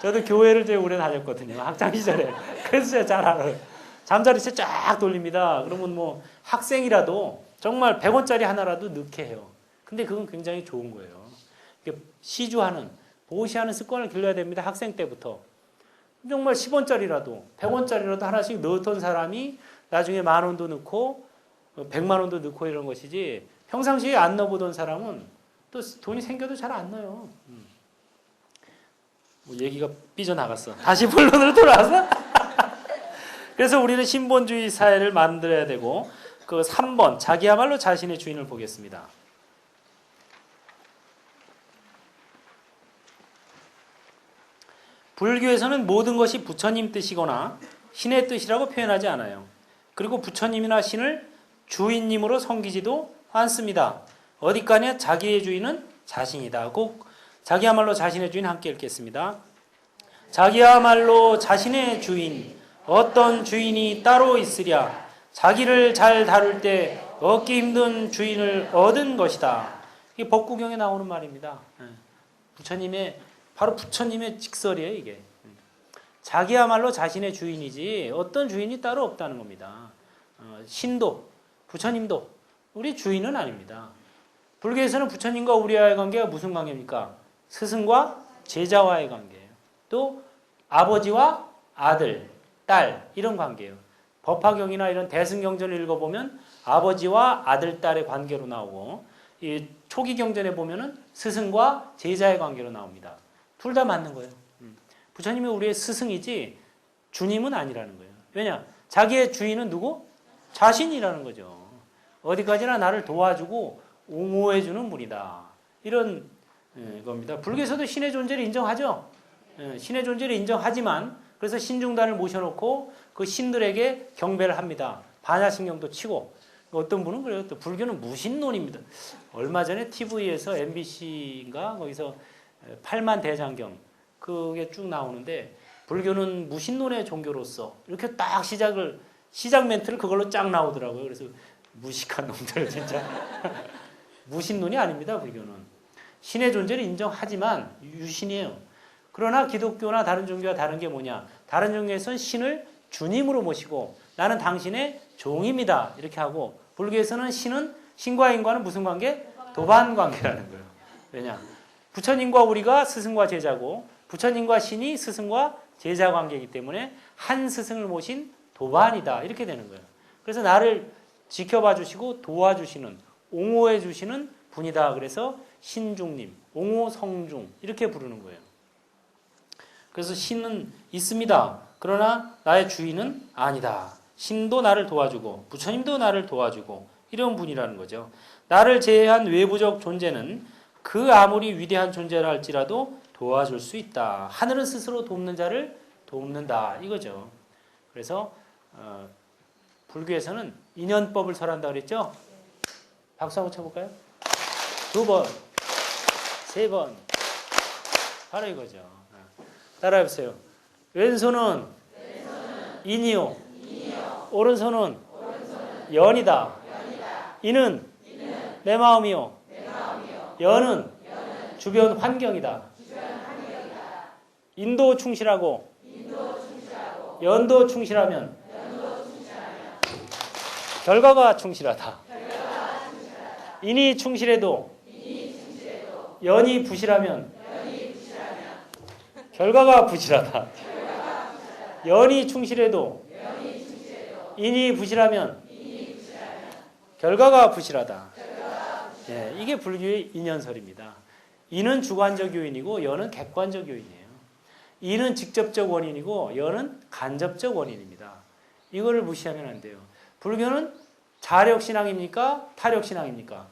저도 교회를 제일 오래 다녔거든요. 학창 시절에. 그래서 제가 잘 알아요. 잠자리채 쫙 돌립니다. 그러면 뭐 학생이라도 정말 100원짜리 하나라도 넣게 해요. 근데 그건 굉장히 좋은 거예요. 시주하는, 보시하는 습관을 길러야 됩니다. 학생 때부터. 정말 10원짜리라도 100원짜리라도 하나씩 넣었던 사람이 나중에 10,000원도 넣고 100만 원도 넣고 이런 것이지 평상시에 안 넣어보던 사람은 또 돈이 생겨도 잘 안 넣어요. 뭐 얘기가 삐져나갔어. 다시 본론으로 돌아와서 그래서 우리는 신본주의 사회를 만들어야 되고 그 3번 자기야말로 자신의 주인을 보겠습니다. 불교에서는 모든 것이 부처님 뜻이거나 신의 뜻이라고 표현하지 않아요. 그리고 부처님이나 신을 주인님으로 섬기지도 않습니다. 어디까지나 자기의 주인은 자신이다. 꼭 자기야말로 자신의 주인 함께 읽겠습니다. 자기야말로 자신의 주인 어떤 주인이 따로 있으랴. 자기를 잘 다룰 때 얻기 힘든 주인을 얻은 것이다. 이게 법구경에 나오는 말입니다. 바로 부처님의 직설이에요, 이게. 자기야말로 자신의 주인이지 어떤 주인이 따로 없다는 겁니다. 신도, 부처님도 우리 주인은 아닙니다. 불교에서는 부처님과 우리와의 관계가 무슨 관계입니까? 스승과 제자와의 관계예요. 또 아버지와 아들, 딸 이런 관계예요. 법화경이나 이런 대승경전을 읽어보면 아버지와 아들, 딸의 관계로 나오고 이 초기 경전에 보면은 스승과 제자의 관계로 나옵니다. 둘 다 맞는 거예요. 부처님이 우리의 스승이지 주님은 아니라는 거예요. 왜냐? 자기의 주인은 누구? 자신이라는 거죠. 어디까지나 나를 도와주고 옹호해주는 분이다. 이런 겁니다. 불교에서도 신의 존재를 인정하죠. 신의 존재를 인정하지만 그래서 신중단을 모셔놓고 그 신들에게 경배를 합니다. 반야신경도 치고 어떤 분은 그래요. 또 불교는 무신론입니다. 얼마 전에 TV에서 MBC인가 거기서 8만 대장경 그게 쭉 나오는데 불교는 무신론의 종교로서 이렇게 딱 시작 멘트를 그걸로 쫙 나오더라고요. 그래서 무식한 놈들 진짜 무신론이 아닙니다. 불교는 신의 존재를 인정하지만 유신이에요. 그러나 기독교나 다른 종교와 다른 게 뭐냐? 다른 종교에서는 신을 주님으로 모시고 나는 당신의 종입니다. 이렇게 하고 불교에서는 신과 인과는 무슨 관계? 도반 관계라는 거예요. 왜냐? 부처님과 우리가 스승과 제자고 부처님과 신이 스승과 제자 관계이기 때문에 한 스승을 모신 도반이다. 이렇게 되는 거예요. 그래서 나를 지켜봐 주시고 도와주시는 옹호해 주시는 분이다. 그래서 신중님, 옹호 성중 이렇게 부르는 거예요. 그래서 신은 있습니다. 그러나 나의 주인은 아니다. 신도 나를 도와주고 부처님도 나를 도와주고 이런 분이라는 거죠. 나를 제외한 외부적 존재는 그 아무리 위대한 존재라 할지라도 도와줄 수 있다. 하늘은 스스로 돕는 자를 돕는다 이거죠. 그래서 불교에서는 인연법을 설한다 그랬죠. 박수 한번 쳐볼까요? 2번, 3번 바로 이거죠. 따라해보세요. 왼손은 인이요, 오른손은 연이다. 인은 내 마음이요, 연은 주변 환경이다. 인도 충실하고 연도 충실하면 결과가 충실하다. 인이 충실해도 연이 부실하면 결과가 부실하다. 연이 충실해도 인이 부실하면 결과가 부실하다. 예, 이게 불교의 인연설입니다. 인은 주관적 요인이고 연은 객관적 요인이에요. 인은 직접적 원인이고 연은 간접적 원인입니다. 이거를 무시하면 안 돼요. 불교는 자력신앙입니까? 타력신앙입니까?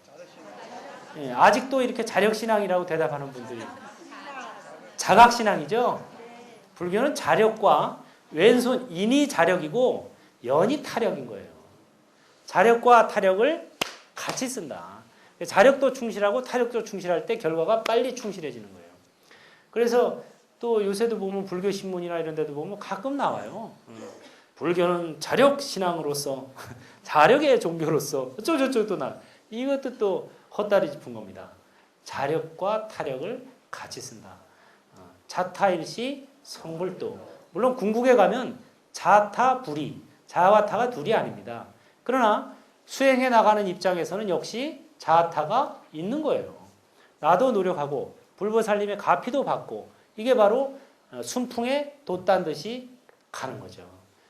예, 아직도 이렇게 자력신앙이라고 대답하는 분들이 자각신앙이죠. 불교는 자력과 왼손 인이 자력이고 연이 타력인 거예요. 자력과 타력을 같이 쓴다. 자력도 충실하고 타력도 충실할 때 결과가 빨리 충실해지는 거예요. 그래서 또 요새도 보면 불교 신문이나 이런 데도 보면 가끔 나와요. 불교는 자력 신앙으로서 자력의 종교로서 어쩌고저쩌고 나 이것도 또 헛다리 짚은 겁니다. 자력과 타력을 같이 쓴다. 자타일시 성불도. 물론 궁극에 가면 자타 불이 자와 타가 둘이 아닙니다. 그러나 수행해 나가는 입장에서는 역시 자타가 있는 거예요. 나도 노력하고 불보살님의 가피도 받고 이게 바로 순풍에 돛단 듯이 가는 거죠.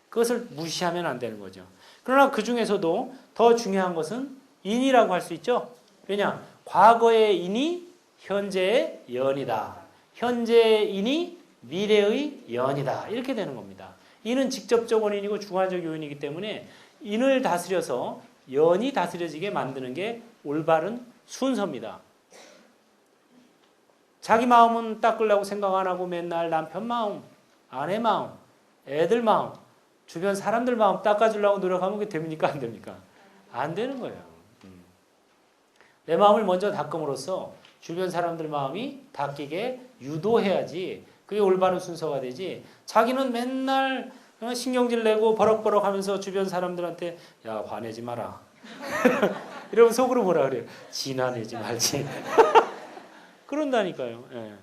그것을 무시하면 안 되는 거죠. 그러나 그 중에서도 더 중요한 것은 인이라고 할 수 있죠. 왜냐? 과거의 인이 현재의 연이다. 현재의 인이 미래의 연이다. 이렇게 되는 겁니다. 인은 직접적 원인이고 주관적 요인이기 때문에 인을 다스려서 연이 다스려지게 만드는 게 올바른 순서입니다. 자기 마음은 닦으려고 생각 안 하고 맨날 남편 마음, 아내 마음, 애들 마음, 주변 사람들 마음 닦아주려고 노력하면 그게 됩니까? 안 됩니까? 안 되는 거예요. 내 마음을 먼저 닦음으로써 주변 사람들 마음이 닦이게 유도해야지 그게 올바른 순서가 되지. 자기는 맨날 신경질 내고 버럭버럭 하면서 주변 사람들한테 야 화내지 마라. 이러면 속으로 뭐라 그래요? 지나내지 말지. 그런다니까요. 예.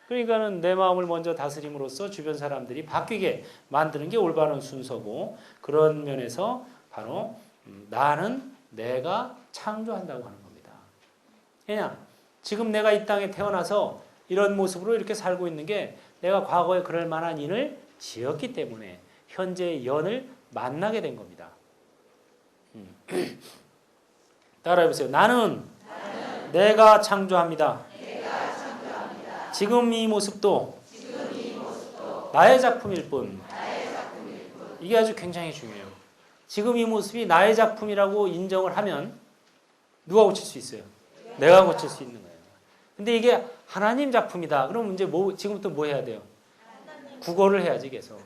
그러니까는 내 마음을 먼저 다스림으로써 주변 사람들이 바뀌게 만드는 게 올바른 순서고 그런 면에서 바로 나는 내가 창조한다고 하는 겁니다. 그냥 지금 내가 이 땅에 태어나서 이런 모습으로 이렇게 살고 있는 게 내가 과거에 그럴 만한 인을 지었기 때문에 현재의 연을 만나게 된 겁니다. 따라해보세요. 나는 내가 창조합니다. 지금 이 모습도 나의 작품일 뿐. 이게 아주 굉장히 중요해요. 지금 이 모습이 나의 작품이라고 인정을 하면 누가 고칠 수 있어요? 내가 고칠 수 있는 거예요. 근데 이게 하나님 작품이다. 그럼 이제 지금부터 뭐 해야 돼요? 구걸을 해야지 계속.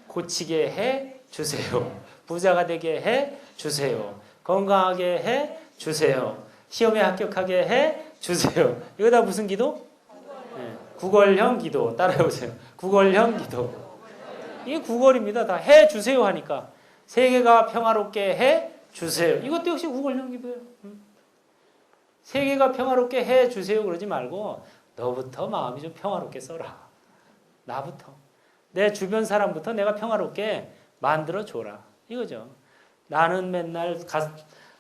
고치게 해 주세요. 부자가 되게 해 주세요. 건강하게 해 주세요. 시험에 합격하게 해 주세요. 이거 다 무슨 기도? 네. 구걸형 기도. 따라해보세요. 구걸형 기도. 이게 구걸입니다. 다 해 주세요 하니까. 세계가 평화롭게 해 주세요. 이것도 역시 구걸형 기도예요. 세계가 평화롭게 해 주세요 그러지 말고 너부터 마음이 좀 평화롭게 써라. 나부터. 내 주변 사람부터 내가 평화롭게 만들어 줘라. 이거죠. 나는 맨날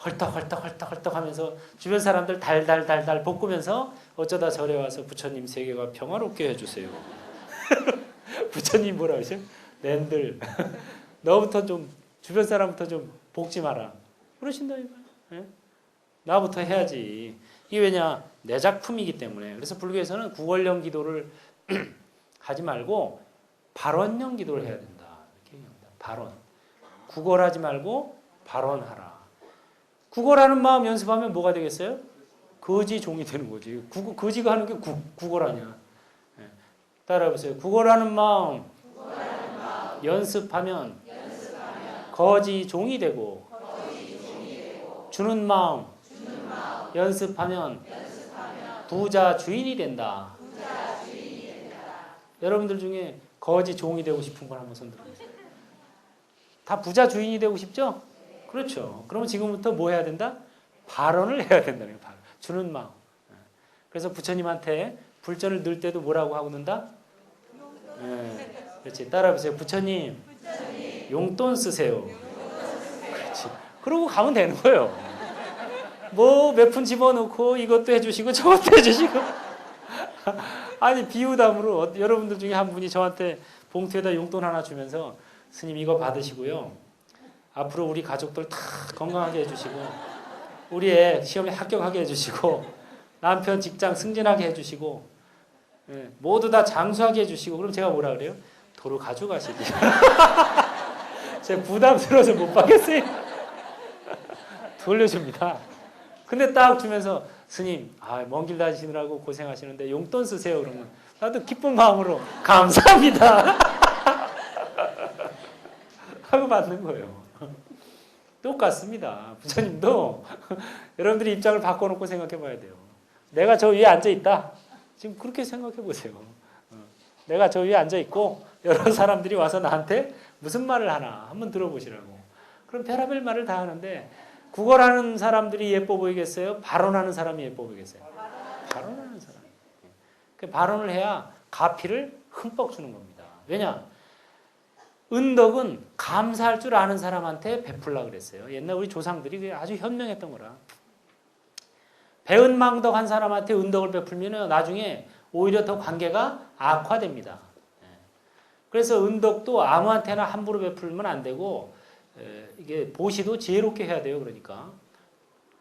헐떡헐떡 하면서 주변 사람들 달달달달 볶으면서 어쩌다 절에 와서 부처님 세계가 평화롭게 해주세요. 부처님 뭐라 그러죠? 낸들 너부터 좀 주변 사람부터 좀 볶지 마라. 그러신다 이거예요. 네? 나부터 해야지. 이게 왜냐? 내 작품이기 때문에. 그래서 불교에서는 구걸형 기도를 하지 말고 발언형 기도를 해야 된다. 이렇게 얘기합니다. 발언. 구걸하지 말고 발언하라. 구걸하는 마음 연습하면 뭐가 되겠어요? 거지 종이 되는 거지. 거지가 하는 게 구걸 아니야. 예. 따라해보세요. 구걸하는 마음 연습하면 거지 종이 되고 주는 마음 연습하면 부자 주인이 된다. 여러분들 중에 거지 종이 되고 싶은 분 한번 손 들어보세요. 다 부자 주인이 되고 싶죠? 그렇죠. 그러면 지금부터 뭐 해야 된다? 발언을 해야 된다는 거예요. 주는 마음. 그래서 부처님한테 불전을 넣을 때도 뭐라고 하고 넣는다? 그렇지. 따라해보세요. 부처님, 용돈 쓰세요. 그렇지. 그러고 가면 되는 거예요. 뭐 몇 푼 집어넣고 이것도 해주시고 저것도 해주시고. 아니 비유담으로 여러분들 중에 한 분이 저한테 봉투에다 용돈 하나 주면서 스님 이거 받으시고요. 앞으로 우리 가족들 다 건강하게 해주시고 우리 애 시험에 합격하게 해주시고 남편 직장 승진하게 해주시고 모두 다 장수하게 해주시고 그럼 제가 뭐라 그래요? 도로 가져가시기. 제가 부담스러워서 못 받겠어요. 돌려줍니다. 근데 딱 주면서 스님 먼 길 다니시느라고 고생하시는데 용돈 쓰세요. 그러면 나도 기쁜 마음으로 감사합니다. 하고 받는 거예요. 똑같습니다. 부처님도 여러분들이 입장을 바꿔놓고 생각해 봐야 돼요. 내가 저 위에 앉아 있다. 지금 그렇게 생각해 보세요. 내가 저 위에 앉아 있고 여러 사람들이 와서 나한테 무슨 말을 하나 한번 들어보시라고. 그럼 별의별 말을 다 하는데 구걸하는 사람들이 예뻐 보이겠어요? 발언하는 사람이 예뻐 보이겠어요? 발언하는 사람. 그 발언을 해야 가피를 흠뻑 주는 겁니다. 왜냐? 은덕은 감사할 줄 아는 사람한테 베풀라 그랬어요. 옛날 우리 조상들이 아주 현명했던 거라. 배은망덕한 사람한테 은덕을 베풀면 나중에 오히려 더 관계가 악화됩니다. 그래서 은덕도 아무한테나 함부로 베풀면 안 되고 이게 보시도 지혜롭게 해야 돼요. 그러니까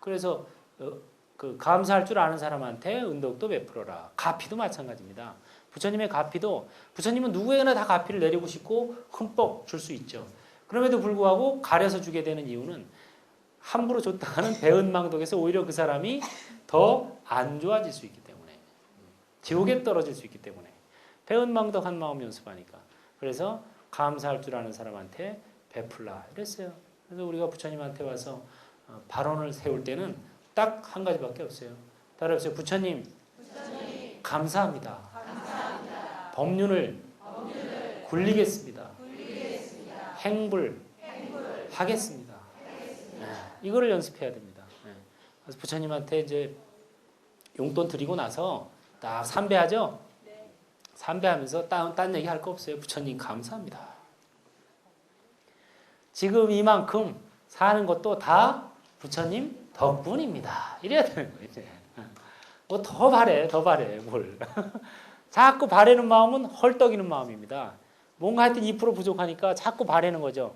그래서 그 감사할 줄 아는 사람한테 은덕도 베풀어라. 가피도 마찬가지입니다. 부처님의 가피도 부처님은 누구에게나 다 가피를 내리고 싶고 흠뻑 줄 수 있죠. 그럼에도 불구하고 가려서 주게 되는 이유는 함부로 줬다가는 배은망덕에서 오히려 그 사람이 더 안 좋아질 수 있기 때문에 지옥에 떨어질 수 있기 때문에 배은망덕한 마음 연습하니까 그래서 감사할 줄 아는 사람한테 베풀라 이랬어요. 그래서 우리가 부처님한테 와서 발언을 세울 때는 딱 한 가지밖에 없어요. 따라해보세요. 부처님, 감사합니다. 법륜을 굴리겠습니다. 행불하겠습니다. 이거를 연습해야 됩니다. 그래서 부처님한테 이제 용돈 드리고 나서 딱 삼배하죠? 삼배하면서 딴 얘기 할 거 없어요. 부처님 감사합니다. 지금 이만큼 사는 것도 다 부처님 덕분입니다. 이래야 되는 거예요. 이제. 뭐 더 바래 뭘. 자꾸 바라는 마음은 헐떡이는 마음입니다. 뭔가 하여튼 2% 부족하니까 자꾸 바라는 거죠.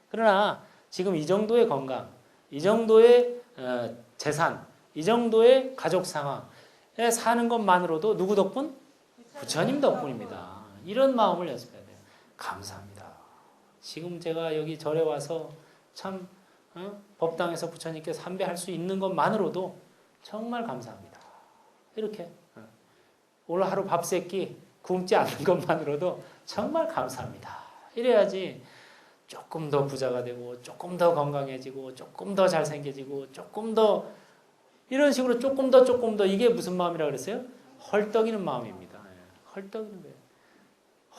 그러나 지금 이 정도의 건강, 이 정도의 재산, 이 정도의 가족 상황에 사는 것만으로도 누구 덕분? 부처님 덕분입니다. 이런 마음을 연습해야 돼요. 감사합니다. 지금 제가 여기 절에 와서 참 법당에서 부처님께 삼배할 수 있는 것만으로도 정말 감사합니다. 이렇게 오늘 하루 밥 세 끼 굶지 않는 것만으로도 정말 감사합니다. 이래야지 조금 더 부자가 되고 조금 더 건강해지고 조금 더 잘생겨지고 조금 더 이런 식으로 조금 더 이게 무슨 마음이라 그랬어요? 헐떡이는 마음입니다. 헐떡이는 거예요.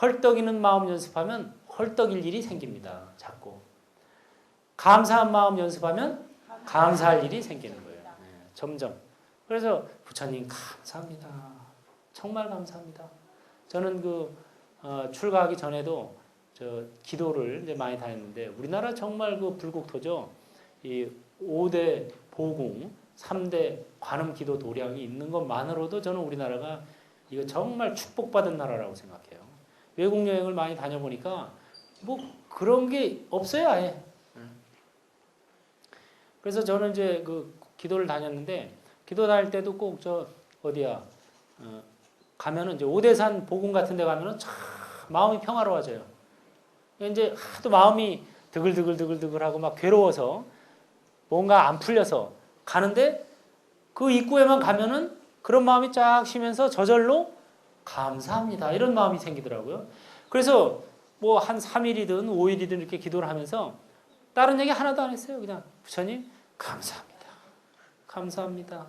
헐떡이는 마음 연습하면 헐떡일 일이 생깁니다. 자꾸. 감사한 마음 연습하면 감사할 일이 생기는 거예요. 점점. 그래서 부처님 감사합니다. 정말 감사합니다. 저는 출가하기 전에도 기도를 이제 많이 다녔는데 우리나라 정말 불국토죠. 이 5대 보궁, 3대 관음 기도 도량이 있는 것만으로도 저는 우리나라가 이거 정말 축복받은 나라라고 생각해요. 외국 여행을 많이 다녀보니까 뭐 그런 게 없어요, 아예. 그래서 저는 이제 기도를 다녔는데 기도 다닐 때도 꼭 가면은 이제 오대산 보궁 같은 데 가면은 참 마음이 평화로워져요. 이제 하도 마음이 드글드글드글드글하고 막 괴로워서 뭔가 안 풀려서 가는데 그 입구에만 가면은 그런 마음이 쫙 쉬면서 저절로 감사합니다. 이런 마음이 생기더라고요. 그래서 뭐 한 3일이든 5일이든 이렇게 기도를 하면서 다른 얘기 하나도 안 했어요. 그냥 부처님 감사합니다. 감사합니다.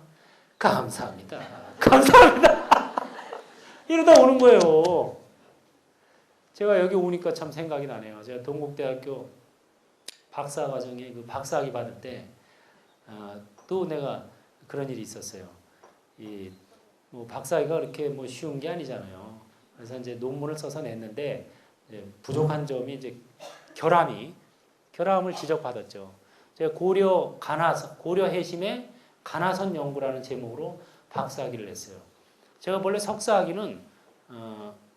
감사합니다. 감사합니다. 이러다 오는 거예요. 제가 여기 오니까 참 생각이 나네요. 제가 동국대학교 박사과정에 그 박사학위 받을 때 또 내가 그런 일이 있었어요. 이 뭐 박사학위가 그렇게 뭐 쉬운 게 아니잖아요. 그래서 이제 논문을 써서 냈는데 이제 부족한 점이 이제 결함을 지적받았죠. 제가 고려 해심의 가나선 연구라는 제목으로 박사학위를 냈어요. 제가 원래 석사학위는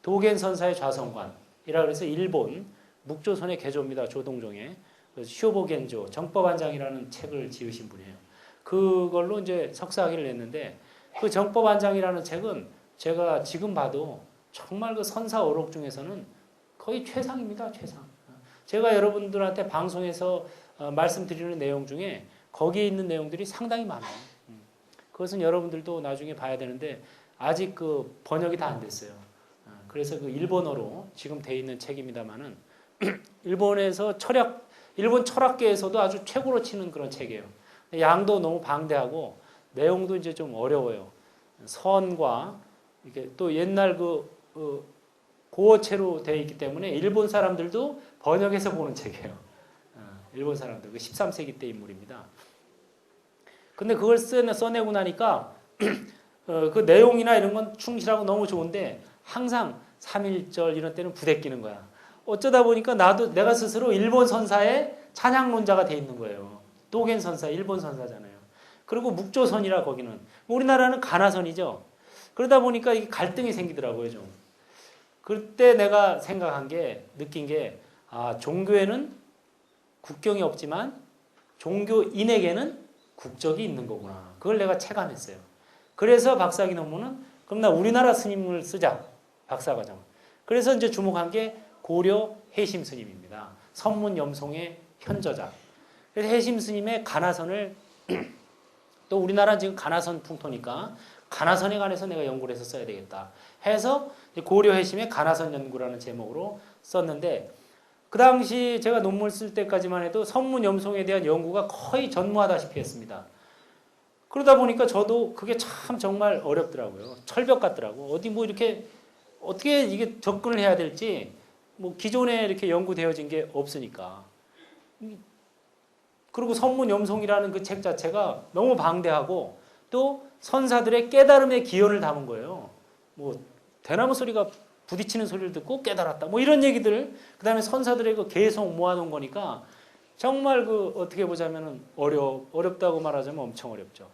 도겐 선사의 좌선관이라 그래서 일본 묵조선의 개조입니다. 조동종의 쇼보겐조 정법안장이라는 책을 지으신 분이에요. 그걸로 이제 석사학위를 냈는데 그 정법안장이라는 책은 제가 지금 봐도 정말 그 선사 어록 중에서는 거의 최상입니다. 최상. 제가 여러분들한테 방송에서 말씀드리는 내용 중에 거기에 있는 내용들이 상당히 많아요. 그것은 여러분들도 나중에 봐야 되는데 아직 그 번역이 다 안 됐어요. 그래서 그 일본어로 지금 돼 있는 책입니다만은 일본 철학계에서도 아주 최고로 치는 그런 책이에요. 양도 너무 방대하고 내용도 이제 좀 어려워요. 선과 이게 또 옛날 고어체로 되어 있기 때문에 일본 사람들도 번역해서 보는 책이에요. 일본 사람들 그 13세기 때 인물입니다. 근데 그걸 써내고 나니까 그 내용이나 이런 건 충실하고 너무 좋은데 항상 3.1절 이런 때는 부대끼는 거야. 어쩌다 보니까 내가 스스로 일본 선사의 찬양론자가 돼 있는 거예요. 도겐 선사, 일본 선사잖아요. 그리고 묵조선이라 거기는. 우리나라는 가나선이죠. 그러다 보니까 이게 갈등이 생기더라고요, 좀. 그때 내가 느낀 게, 종교에는 국경이 없지만 종교인에게는 국적이 있는 거구나. 그걸 내가 체감했어요. 그래서 박사학위 논문은 그럼 나 우리나라 스님을 쓰자. 박사과정. 그래서 이제 주목한 게 고려 해심 스님입니다. 선문염송의 현저자. 그래서 해심 스님의 가나선을 또 우리나라는 지금 가나선 풍토니까 가나선에 관해서 내가 연구를 해서 써야 되겠다 해서 고려 해심의 가나선 연구라는 제목으로 썼는데 그 당시 제가 논문 쓸 때까지만 해도 선문염송에 대한 연구가 거의 전무하다시피 했습니다. 그러다 보니까 저도 그게 참 정말 어렵더라고요. 철벽 같더라고. 어디 뭐 이렇게 어떻게 이게 접근을 해야 될지 뭐 기존에 이렇게 연구되어진 게 없으니까. 그리고 선문염송이라는 그 책 자체가 너무 방대하고 또 선사들의 깨달음의 기원을 담은 거예요. 뭐 대나무 소리가 부딪히는 소리를 듣고 깨달았다. 뭐 이런 얘기들. 그다음에 선사들의 그 계속 모아놓은 거니까 정말 그 어떻게 보자면은 어렵다고 말하자면 엄청 어렵죠.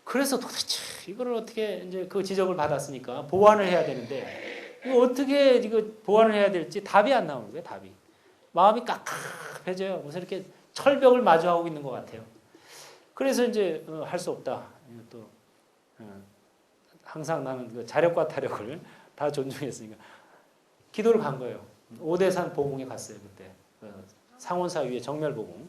그래서 도대체 이거를 어떻게 이제 그 지적을 받았으니까 보완을 해야 되는데 이거 어떻게 이거 보완을 해야 될지 답이 안 나오는 거예요. 답이. 마음이 깝깝해져요. 무슨 이렇게 철벽을 마주하고 있는 것 같아요. 그래서 이제 할 수 없다. 또 항상 나는 그 자력과 타력을 다 존중했으니까 기도를 간 거예요. 오대산 보궁에 갔어요. 그때 상원사 위에 정멸보궁.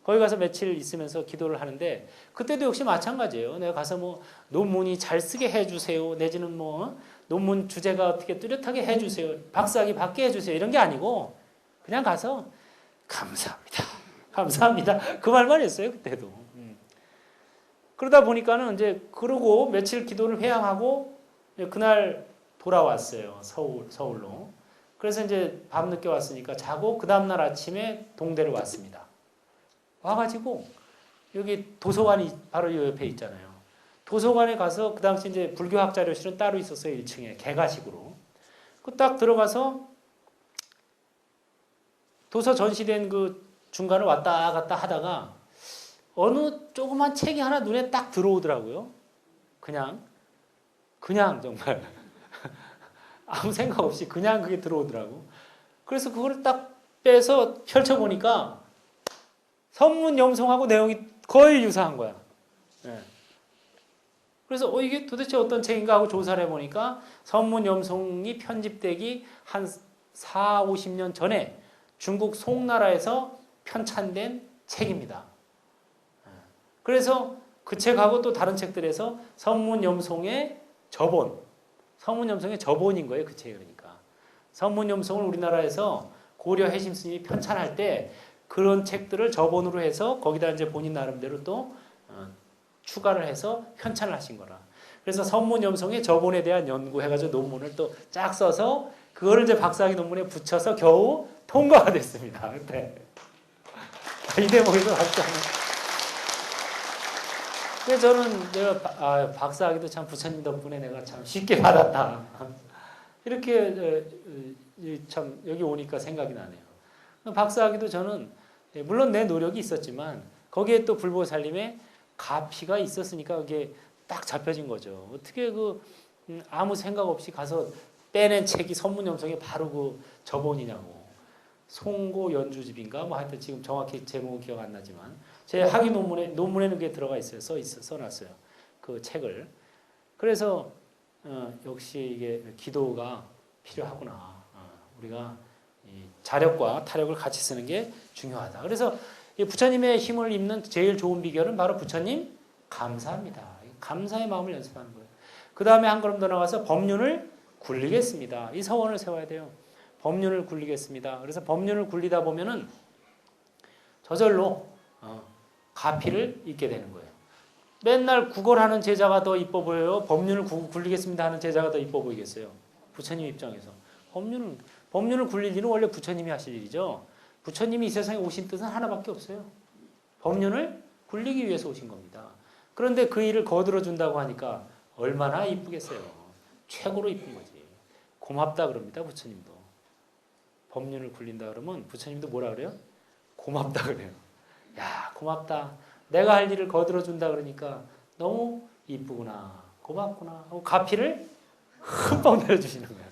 거기 가서 며칠 있으면서 기도를 하는데 그때도 역시 마찬가지예요. 내가 가서 뭐 논문이 잘 쓰게 해주세요. 내지는 뭐 논문 주제가 어떻게 뚜렷하게 해주세요. 박사학위 받게 해주세요. 이런 게 아니고 그냥 가서 감사합니다. 감사합니다. 그 말만 했어요. 그때도. 그러다 보니까는 이제 그러고 며칠 기도를 회양하고 그날 돌아왔어요. 서울로. 그래서 이제 밤늦게 왔으니까 자고 그 다음날 아침에 동대를 왔습니다. 와가지고 여기 도서관이 바로 이 옆에 있잖아요. 도서관에 가서 그 당시 이제 불교학 자료실은 따로 있었어요. 1층에 개가식으로. 그 딱 들어가서 도서 전시된 그 중간을 왔다 갔다 하다가 어느 조그만 책이 하나 눈에 딱 들어오더라고요. 그냥 정말 아무 생각 없이 그냥 그게 들어오더라고. 그래서 그거를 딱 빼서 펼쳐보니까 선문염송하고 내용이 거의 유사한 거야. 네. 그래서 이게 도대체 어떤 책인가 하고 조사를 해보니까 선문염송이 편집되기 한 4, 50년 전에 중국 송나라에서 편찬된 책입니다. 그래서 그 책하고 또 다른 책들에서 성문염송의 저본, 성문염송의 저본인 거예요. 그 책이 그러니까. 성문염송을 우리나라에서 고려 해심 스님이 편찬할 때 그런 책들을 저본으로 해서 거기다 이제 본인 나름대로 또 추가를 해서 편찬을 하신 거라. 그래서 성문염송의 저본에 대한 연구해가지고 논문을 또 쫙 써서 그거를 이제 박사학위 논문에 붙여서 겨우 통과가 됐습니다. 네. 이 대목에서 박사학위. 그래서 저는 내가 박사학위도 참 부처님 덕분에 내가 참 쉽게 받았다. 이렇게 참 여기 오니까 생각이 나네요. 박사학위도 저는 물론 내 노력이 있었지만 거기에 또 불보살님의 가피가 있었으니까 그게 딱 잡혀진 거죠. 어떻게 아무 생각 없이 가서 빼낸 책이 선문염송에 바로 그 저본이냐고. 송고 연주집인가 뭐 하여튼 지금 정확히 제목은 기억 안 나지만 제 학위 논문에는 그게 들어가 있어요. 써놨어요. 그 책을. 그래서 역시 이게 기도가 필요하구나. 우리가 이 자력과 타력을 같이 쓰는 게 중요하다. 그래서 이 부처님의 힘을 입는 제일 좋은 비결은 바로 부처님 감사합니다. 감사의 마음을 연습하는 거예요. 그 다음에 한 걸음 더 나가서 법륜을 굴리겠습니다. 이 서원을 세워야 돼요. 법륜을 굴리겠습니다. 그래서 법륜을 굴리다 보면은 저절로 가피를 잊게 되는 거예요. 맨날 구걸하는 제자가 더 이뻐 보여요? 법륜을 굴리겠습니다 하는 제자가 더 이뻐 보이겠어요? 부처님 입장에서. 법륜을 굴릴 일은 원래 부처님이 하실 일이죠. 부처님이 이 세상에 오신 뜻은 하나밖에 없어요. 법륜을 굴리기 위해서 오신 겁니다. 그런데 그 일을 거들어 준다고 하니까 얼마나 이쁘겠어요. 최고로 이쁜 거지. 고맙다 그럽니다. 부처님도. 법륜을 굴린다 그러면 부처님도 뭐라 그래요? 고맙다 그래요. 야, 고맙다. 내가 할 일을 거들어 준다 그러니까 너무 이쁘구나. 고맙구나. 하고 가피를 흠뻑 내려주시는 거예요.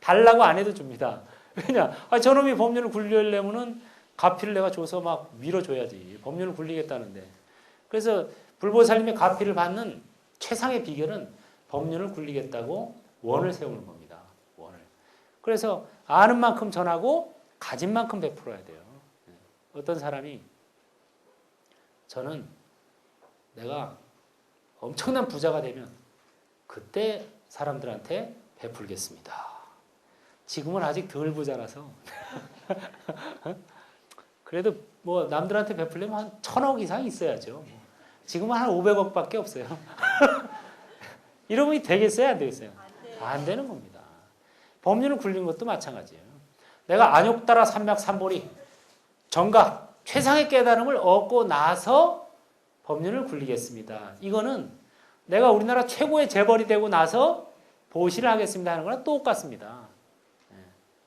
달라고 안 해도 줍니다. 왜냐? 저놈이 법륜을 굴리려면은 가피를 내가 줘서 막 밀어줘야지. 법륜을 굴리겠다는데. 그래서 불보살님의 가피를 받는 최상의 비결은 법륜을 굴리겠다고 원을 세우는 겁니다. 원을. 그래서 아는 만큼 전하고 가진 만큼 베풀어야 돼요. 어떤 사람이 저는 내가 엄청난 부자가 되면 그때 사람들한테 베풀겠습니다. 지금은 아직 덜 부자라서 그래도 뭐 남들한테 베풀려면 한 1,000억 이상 있어야죠. 지금은 한 500억밖에 없어요. 이러면 되겠어요? 안 되겠어요? 안 되는 겁니다. 법륜을 굴리는 것도 마찬가지예요. 내가 안욕따라 삼맥삼보리 정각 최상의 깨달음을 얻고 나서 법륜을 굴리겠습니다. 이거는 내가 우리나라 최고의 재벌이 되고 나서 보시를 하겠습니다 하는 거랑 똑같습니다.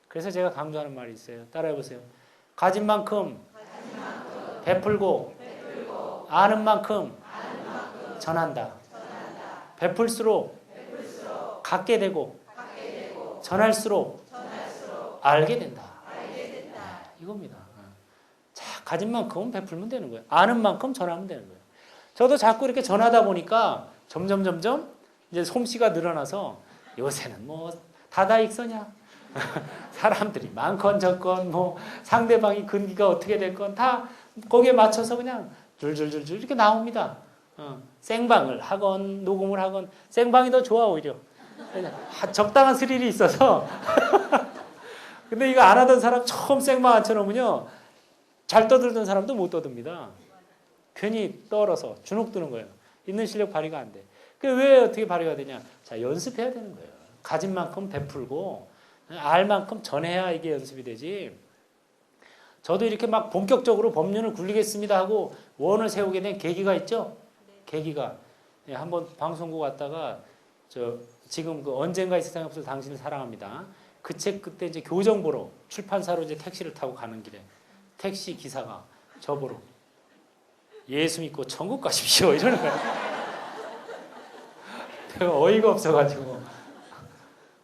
그래서 제가 강조하는 말이 있어요. 따라해보세요. 가진 만큼 베풀고 아는 만큼 전한다. 베풀수록 갖게 되고 전할수록 알게 된다. 이겁니다. 자, 가진 만큼 베풀면 되는 거예요. 아는 만큼 전하면 되는 거예요. 저도 자꾸 이렇게 전하다 보니까 점점 이제 솜씨가 늘어나서 요새는 뭐 다다익선이야. 사람들이 많건 적건 뭐 상대방이 근기가 어떻게 됐건 다 거기에 맞춰서 그냥 줄줄줄줄 이렇게 나옵니다. 생방을 하건 녹음을 하건 생방이 더 좋아 오히려. 적당한 스릴이 있어서. 근데 이거 안 하던 사람 처음 생방 앉혀놓으면요 잘 떠들던 사람도 못 떠듭니다. 괜히 떨어서 주눅 드는 거예요. 있는 실력 발휘가 안 돼. 왜 어떻게 발휘가 되냐? 자, 연습해야 되는 거예요. 가진 만큼 베풀고 알 만큼 전해야 이게 연습이 되지. 저도 이렇게 막 본격적으로 법륜을 굴리겠습니다 하고 원을 세우게 된 계기가 있죠? 계기가. 한번 방송국 왔다가 지금 언젠가 이 세상에 없을 당신을 사랑합니다. 그 책 그때 이제 교정 보러 출판사로 이제 택시를 타고 가는 길에 택시 기사가 저보러 예수 믿고 천국 가십시오 이러는 거예요. 내가 어이가 없어가지고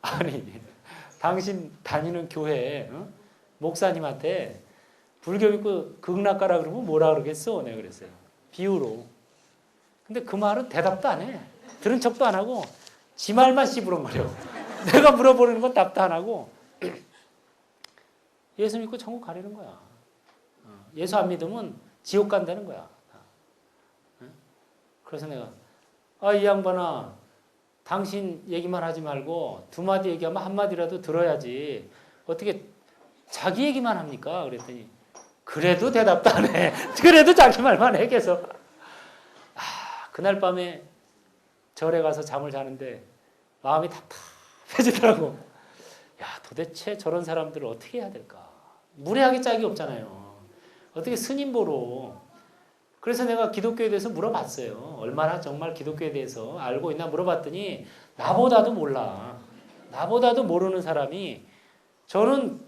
아니 당신 다니는 교회 목사님한테 불교 믿고 극락 가라 그러면 뭐라 그러겠어? 내가 그랬어요. 비유로. 근데 그 말은 대답도 안 해. 들은 척도 안 하고 지 말만 씨부렁거려. 내가 물어보는 건 답도 안 하고 예수 믿고 천국 가려는 거야. 예수 안 믿으면 지옥 간다는 거야. 그래서 내가 이 양반아, 당신 얘기만 하지 말고 두 마디 얘기하면 한 마디라도 들어야지 어떻게 자기 얘기만 합니까? 그랬더니 그래도 대답도 안 해. 그래도 자기 말만 해 계속. 그날 밤에 절에 가서 잠을 자는데 마음이 답답해지더라고. 야, 도대체 저런 사람들을 어떻게 해야 될까? 무례하게 짝이 없잖아요. 어떻게 스님 보러. 그래서 내가 기독교에 대해서 물어봤어요. 얼마나 정말 기독교에 대해서 알고 있나 물어봤더니 나보다도 몰라. 나보다도 모르는 사람이, 저는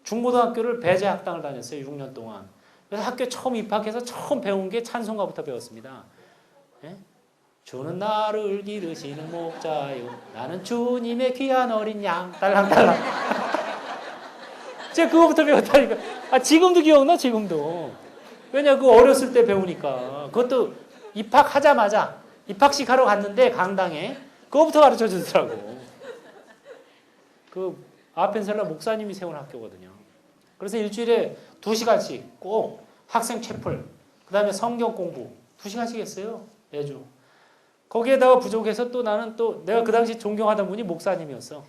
중고등학교를 배제학당을 다녔어요. 6년 동안. 그래서 학교에 처음 입학해서 처음 배운 게 찬송가부터 배웠습니다. 예? 주는 나를 기르시는 목자요, 나는 주님의 귀한 어린 양, 딸랑딸랑. 제가 그거부터 배웠다니까. 지금도 기억나, 지금도. 왜냐, 그 어렸을 때 배우니까. 그것도 입학하자마자 입학식 하러 갔는데 강당에 그거부터 가르쳐 주더라고. 그 아펜셀라 목사님이 세운 학교거든요. 그래서 일주일에 2시간씩 꼭 학생 채플, 그 다음에 성경 공부 2시간씩 했어요. 매주. 거기에다가 부족해서 또 나는 또 내가 그 당시 존경하던 분이 목사님이었어.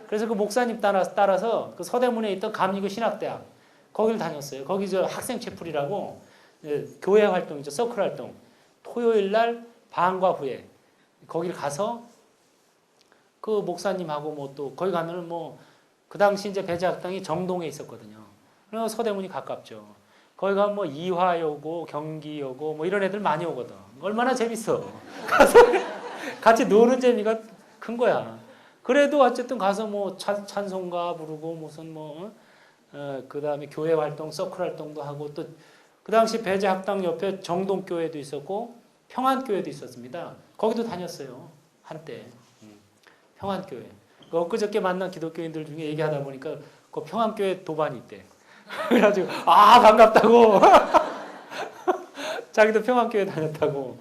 그래서 그 목사님 따라서 그 서대문에 있던 감리교 신학대학 거기를 다녔어요. 거기 저 학생 채플이라고 교회 활동이죠. 서클 활동. 토요일 날 방과 후에 거기를 가서 그 목사님하고 뭐 또 거기 가면은 뭐 그 당시 이제 배제학당이 정동에 있었거든요. 그래서 서대문이 가깝죠. 거기 가면 뭐 이화여고, 경기여고 뭐 이런 애들 많이 오거든. 얼마나 재밌어. 가서 같이 노는 재미가 큰 거야. 그래도 어쨌든 가서 뭐 찬송가 부르고 무슨 뭐 그 다음에 교회 활동, 서클 활동도 하고 또 그 당시 배제학당 옆에 정동교회도 있었고 평안교회도 있었습니다. 거기도 다녔어요. 한때. 평안교회. 엊그저께 만난 기독교인들 중에 얘기하다 보니까 그 평안교회 도반이 있대. 그래가지고 반갑다고. 자기도 평안교회 다녔다고.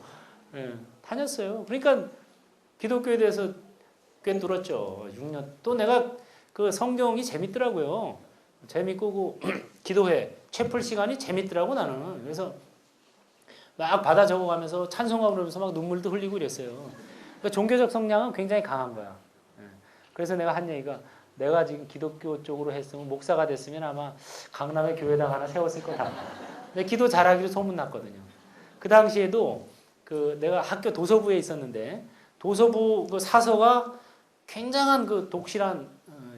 다녔어요. 그러니까 기독교에 대해서 꽤 늘었죠. 6년. 또 내가 그 성경이 재밌더라고요. 재밌고 그 기도회, 채플 시간이 재밌더라고 나는. 그래서 막 받아 적어가면서 찬송가 부르면서 막 눈물도 흘리고 이랬어요. 그러니까 종교적 성향은 굉장히 강한 거야. 그래서 내가 한 얘기가, 내가 지금 기독교 쪽으로 했으면 목사가 됐으면 아마 강남에 교회당 하나 세웠을 거다. 근데 기도 잘하기로 소문났거든요. 그 당시에도 그 내가 학교 도서부에 있었는데 도서부 그 사서가 굉장한 그 독실한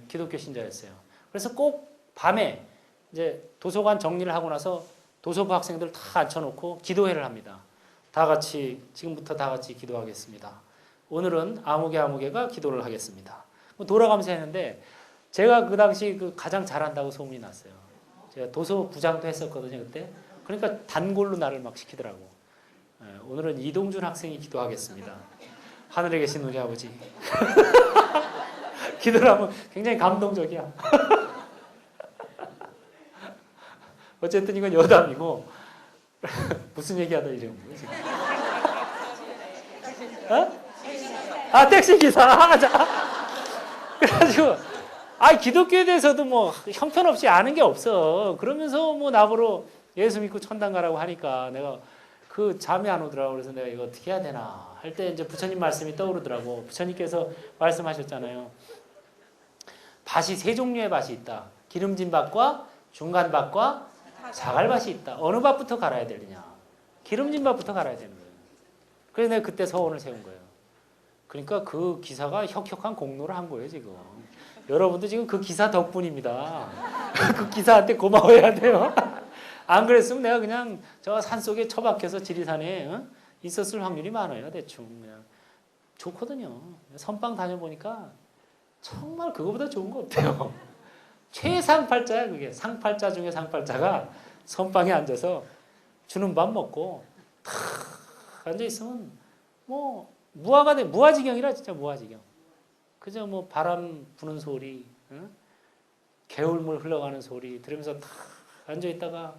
기독교 신자였어요. 그래서 꼭 밤에 이제 도서관 정리를 하고 나서 도서부 학생들 다 앉혀놓고 기도회를 합니다. 다 같이 지금부터 다 같이 기도하겠습니다. 오늘은 아무개가 기도를 하겠습니다. 돌아가면서 했는데 제가 그 당시 그 가장 잘한다고 소문이 났어요. 제가 도서부장도 했었거든요 그때. 그러니까 단골로 나를 막 시키더라고. 오늘은 이동준 학생이 기도하겠습니다. 하늘에 계신 우리 아버지. 기도를 하면 굉장히 감동적이야. 어쨌든 이건 여담이고 무슨 얘기하다 이런 거예요 지금. 택시기사. 그래가지고 기독교에 대해서도 뭐 형편없이 아는 게 없어. 그러면서 뭐 나보러 예수 믿고 천당 가라고 하니까 내가 그 잠이 안 오더라고. 그래서 내가 이거 어떻게 해야 되나 할 때 이제 부처님 말씀이 떠오르더라고. 부처님께서 말씀하셨잖아요. 밭이 세 종류의 밭이 있다. 기름진 밭과 중간 밭과 자갈밭이 있다. 어느 밭부터 갈아야 되느냐. 기름진 밭부터 갈아야 되는 거예요. 그래서 내가 그때 서원을 세운 거예요. 그러니까 그 기사가 혁혁한 공로를 한 거예요 지금. 여러분도 지금 그 기사 덕분입니다. 그 기사한테 고마워해야 돼요. 안 그랬으면 내가 그냥 저 산속에 처박혀서 지리산에 있었을 확률이 많아요. 대충 그냥. 좋거든요. 선방 다녀보니까 정말 그거보다 좋은 거 없대요. 최상팔자야 그게. 상팔자 중에 상팔자가 선방에 앉아서 주는 밥 먹고 탁 앉아있으면 뭐 무아지경이라 진짜 무아지경. 그저 뭐 바람 부는 소리, 개울물 흘러가는 소리 들으면서 탁 앉아있다가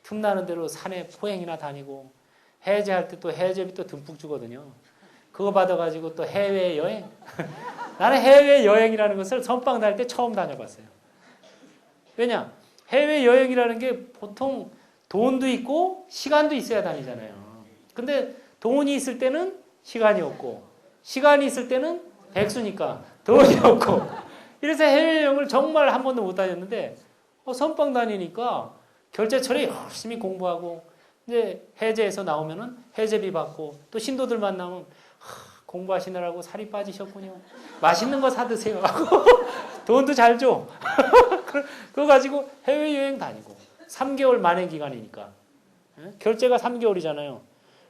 틈나는 대로 산에 포행이나 다니고 해제할 때 또 해제비 또 듬뿍 주거든요. 그거 받아가지고 또 해외여행. 나는 해외여행이라는 것을 선방 다닐 때 처음 다녀봤어요. 왜냐? 해외여행이라는 게 보통 돈도 있고 시간도 있어야 다니잖아요. 근데 돈이 있을 때는 시간이 없고 시간이 있을 때는 백수니까 돈이 없고 이래서 해외여행을 정말 한 번도 못 다녔는데 선빵 다니니까 결제 처리 열심히 공부하고 이제 해제에서 나오면은 해제비 받고 또 신도들 만나면 공부하시느라고 살이 빠지셨군요. 맛있는 거 사 드세요 하고 돈도 잘 줘. 그거 가지고 해외여행 다니고 3개월 만행 기간이니까 결제가 3개월이잖아요.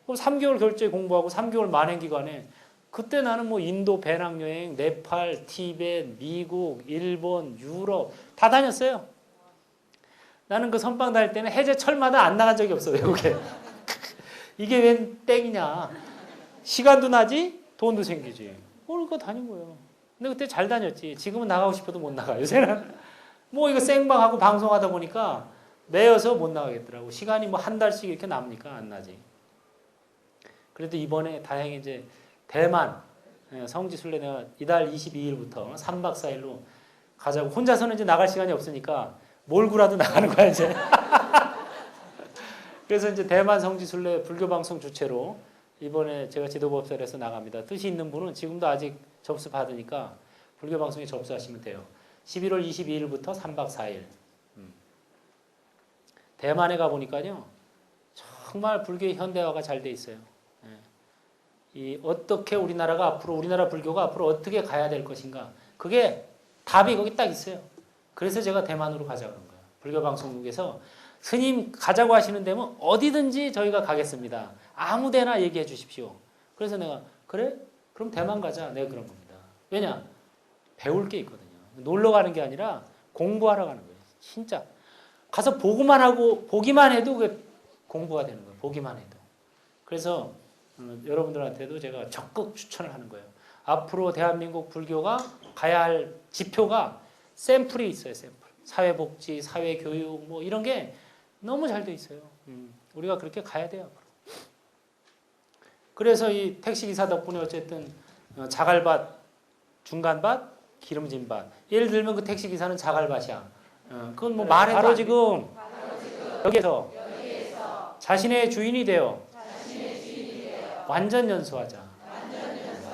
그럼 3개월 결제 공부하고 3개월 만행 기간에 그때 나는 뭐 인도 배낭여행, 네팔, 티벳, 미국, 일본, 유럽 다 다녔어요. 나는 그 선빵 다닐 때는 해제철마다 안 나간 적이 없어 외국에. 이게 웬 땡이냐. 시간도 나지 돈도 생기지. 그러니까 다닌 거예요. 근데 그때 잘 다녔지. 지금은 나가고 싶어도 못 나가. 요새는 뭐 이거 생방하고 방송하다 보니까 매여서 못 나가겠더라고. 시간이 뭐 한 달씩 이렇게 남으니까 안 나지. 그래도 이번에 다행히 이제 대만 성지순례 내가 이달 22일부터 3박 4일로 가자고. 혼자서는 이제 나갈 시간이 없으니까 몰고라도 나가는 거야 이제. 그래서 이제 대만 성지순례 불교방송 주최로 이번에 제가 지도법설에서 나갑니다. 뜻이 있는 분은 지금도 아직 접수 받으니까 불교방송에 접수하시면 돼요. 11월 22일부터 3박 4일. 대만에 가보니까요. 정말 불교의 현대화가 잘 돼 있어요. 이 어떻게 우리나라가 앞으로 우리나라 불교가 앞으로 어떻게 가야 될 것인가. 그게 답이 거기 딱 있어요. 그래서 제가 대만으로 가자고 그런 거예요. 불교방송국에서 스님 가자고 하시는 데면 어디든지 저희가 가겠습니다. 아무 데나 얘기해 주십시오. 그래서 내가 그래? 그럼 대만 가자. 내가 그런 겁니다. 왜냐? 배울 게 있거든요. 놀러 가는 게 아니라 공부하러 가는 거예요. 진짜. 가서 보기만 해도 그게 공부가 되는 거예요. 보기만 해도. 그래서 여러분들한테도 제가 적극 추천을 하는 거예요. 앞으로 대한민국 불교가 가야 할 지표가 샘플이 있어요. 샘플. 사회복지, 사회교육 뭐 이런 게 너무 잘 돼 있어요. 우리가 그렇게 가야 돼요. 앞으로. 그래서 이 택시기사 덕분에 어쨌든 자갈밭, 중간밭, 기름진 밭. 예를 들면 그 택시기사는 자갈밭이야. 그건 뭐 말해도 바로 지금 여기에서 자신의 주인이 되어 완전 연수하자.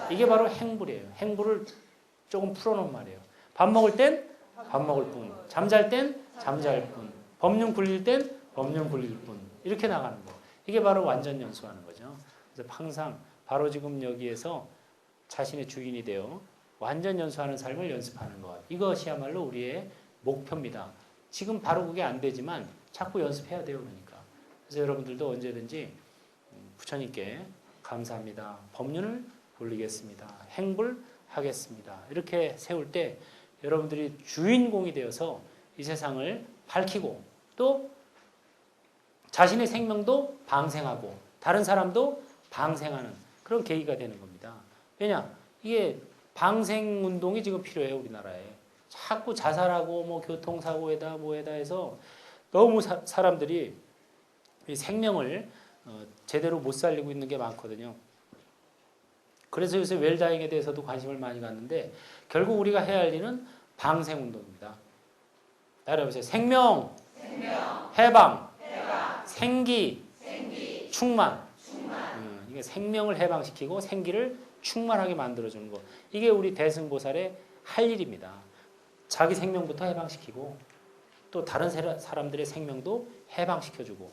이게 바로 행불이에요. 행불을 조금 풀어놓은 말이에요. 밥 먹을 땐 밥 먹을 뿐, 잠잘 땐 잠잘 뿐, 법륜 굴릴 땐 법륜 굴릴 뿐. 이렇게 나가는 거. 이게 바로 완전 연수하는 거죠. 그래서 항상 바로 지금 여기에서 자신의 주인이 되어 완전 연수하는 삶을 연습하는 것. 이것이야말로 우리의 목표입니다. 지금 바로 그게 안 되지만 자꾸 연습해야 돼요. 그러니까. 그래서 여러분들도 언제든지 부처님께 감사합니다. 법륜을 올리겠습니다. 행불하겠습니다. 이렇게 세울 때 여러분들이 주인공이 되어서 이 세상을 밝히고 또 자신의 생명도 방생하고 다른 사람도 방생하는 그런 계기가 되는 겁니다. 왜냐? 이게 방생 운동이 지금 필요해요. 우리나라에. 자꾸 자살하고 뭐 교통사고에다 뭐에다 해서 너무 사람들이 이 생명을 제대로 못 살리고 있는 게 많거든요. 그래서 요새 웰다잉에 대해서도 관심을 많이 갖는데 결국 우리가 해야 할 일은 방생운동입니다. 따라해보세요. 생명, 해방, 생기, 충만. 이게 생명을 해방시키고 생기를 충만하게 만들어주는 것. 이게 우리 대승보살의 할 일입니다. 자기 생명부터 해방시키고 또 다른 사람들의 생명도 해방시켜주고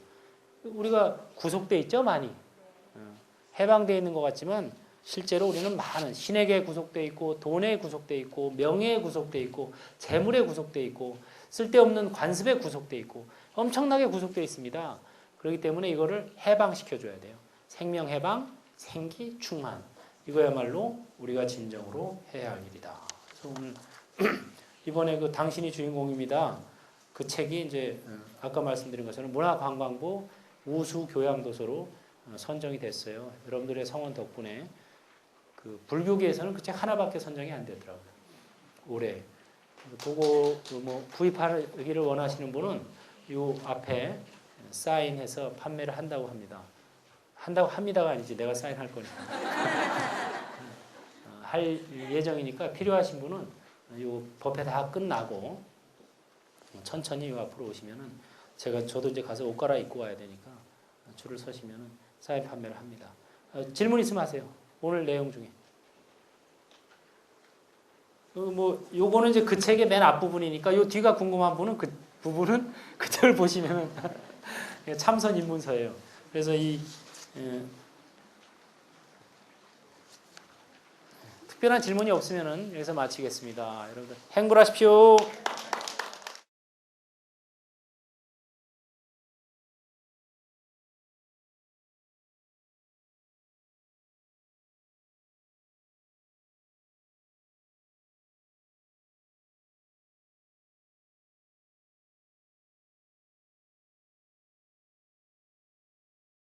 우리가 구속돼 있죠 많이. 해방되어 있는 것 같지만 실제로 우리는 많은 신에게 구속돼 있고 돈에 구속돼 있고 명예에 구속돼 있고 재물에 구속돼 있고 쓸데없는 관습에 구속돼 있고 엄청나게 구속돼 있습니다. 그렇기 때문에 이거를 해방시켜줘야 돼요. 생명 해방, 생기 충만. 이거야말로 우리가 진정으로 해야 할 일이다. 그래서 오늘 이번에 그 당신이 주인공입니다. 그 책이 이제 아까 말씀드린 것처럼 문화관광부 우수교양도서로 선정이 됐어요. 여러분들의 성원 덕분에 그 불교계에서는 그 책 하나밖에 선정이 안 되더라고요. 올해. 그거 뭐 구입하기를 원하시는 분은 요 앞에 사인해서 판매를 한다고 합니다. 한다고 합니다가 아니지 내가 사인할 거니까. 할 예정이니까 필요하신 분은 요 법회 다 끝나고 천천히 요 앞으로 오시면은 저도 이제 가서 옷 갈아입고 와야 되니까 줄을 서시면은 사인 판매를 합니다. 질문 있으면 하세요. 오늘 내용 중에. 뭐 요거는 이제 그 책의 맨 앞부분이니까 요 뒤가 궁금한 분은 그 부분은 그 책을 보시면은 참선 입문서예요. 그래서 특별한 질문이 없으면은 여기서 마치겠습니다. 여러분들 행복하십시오.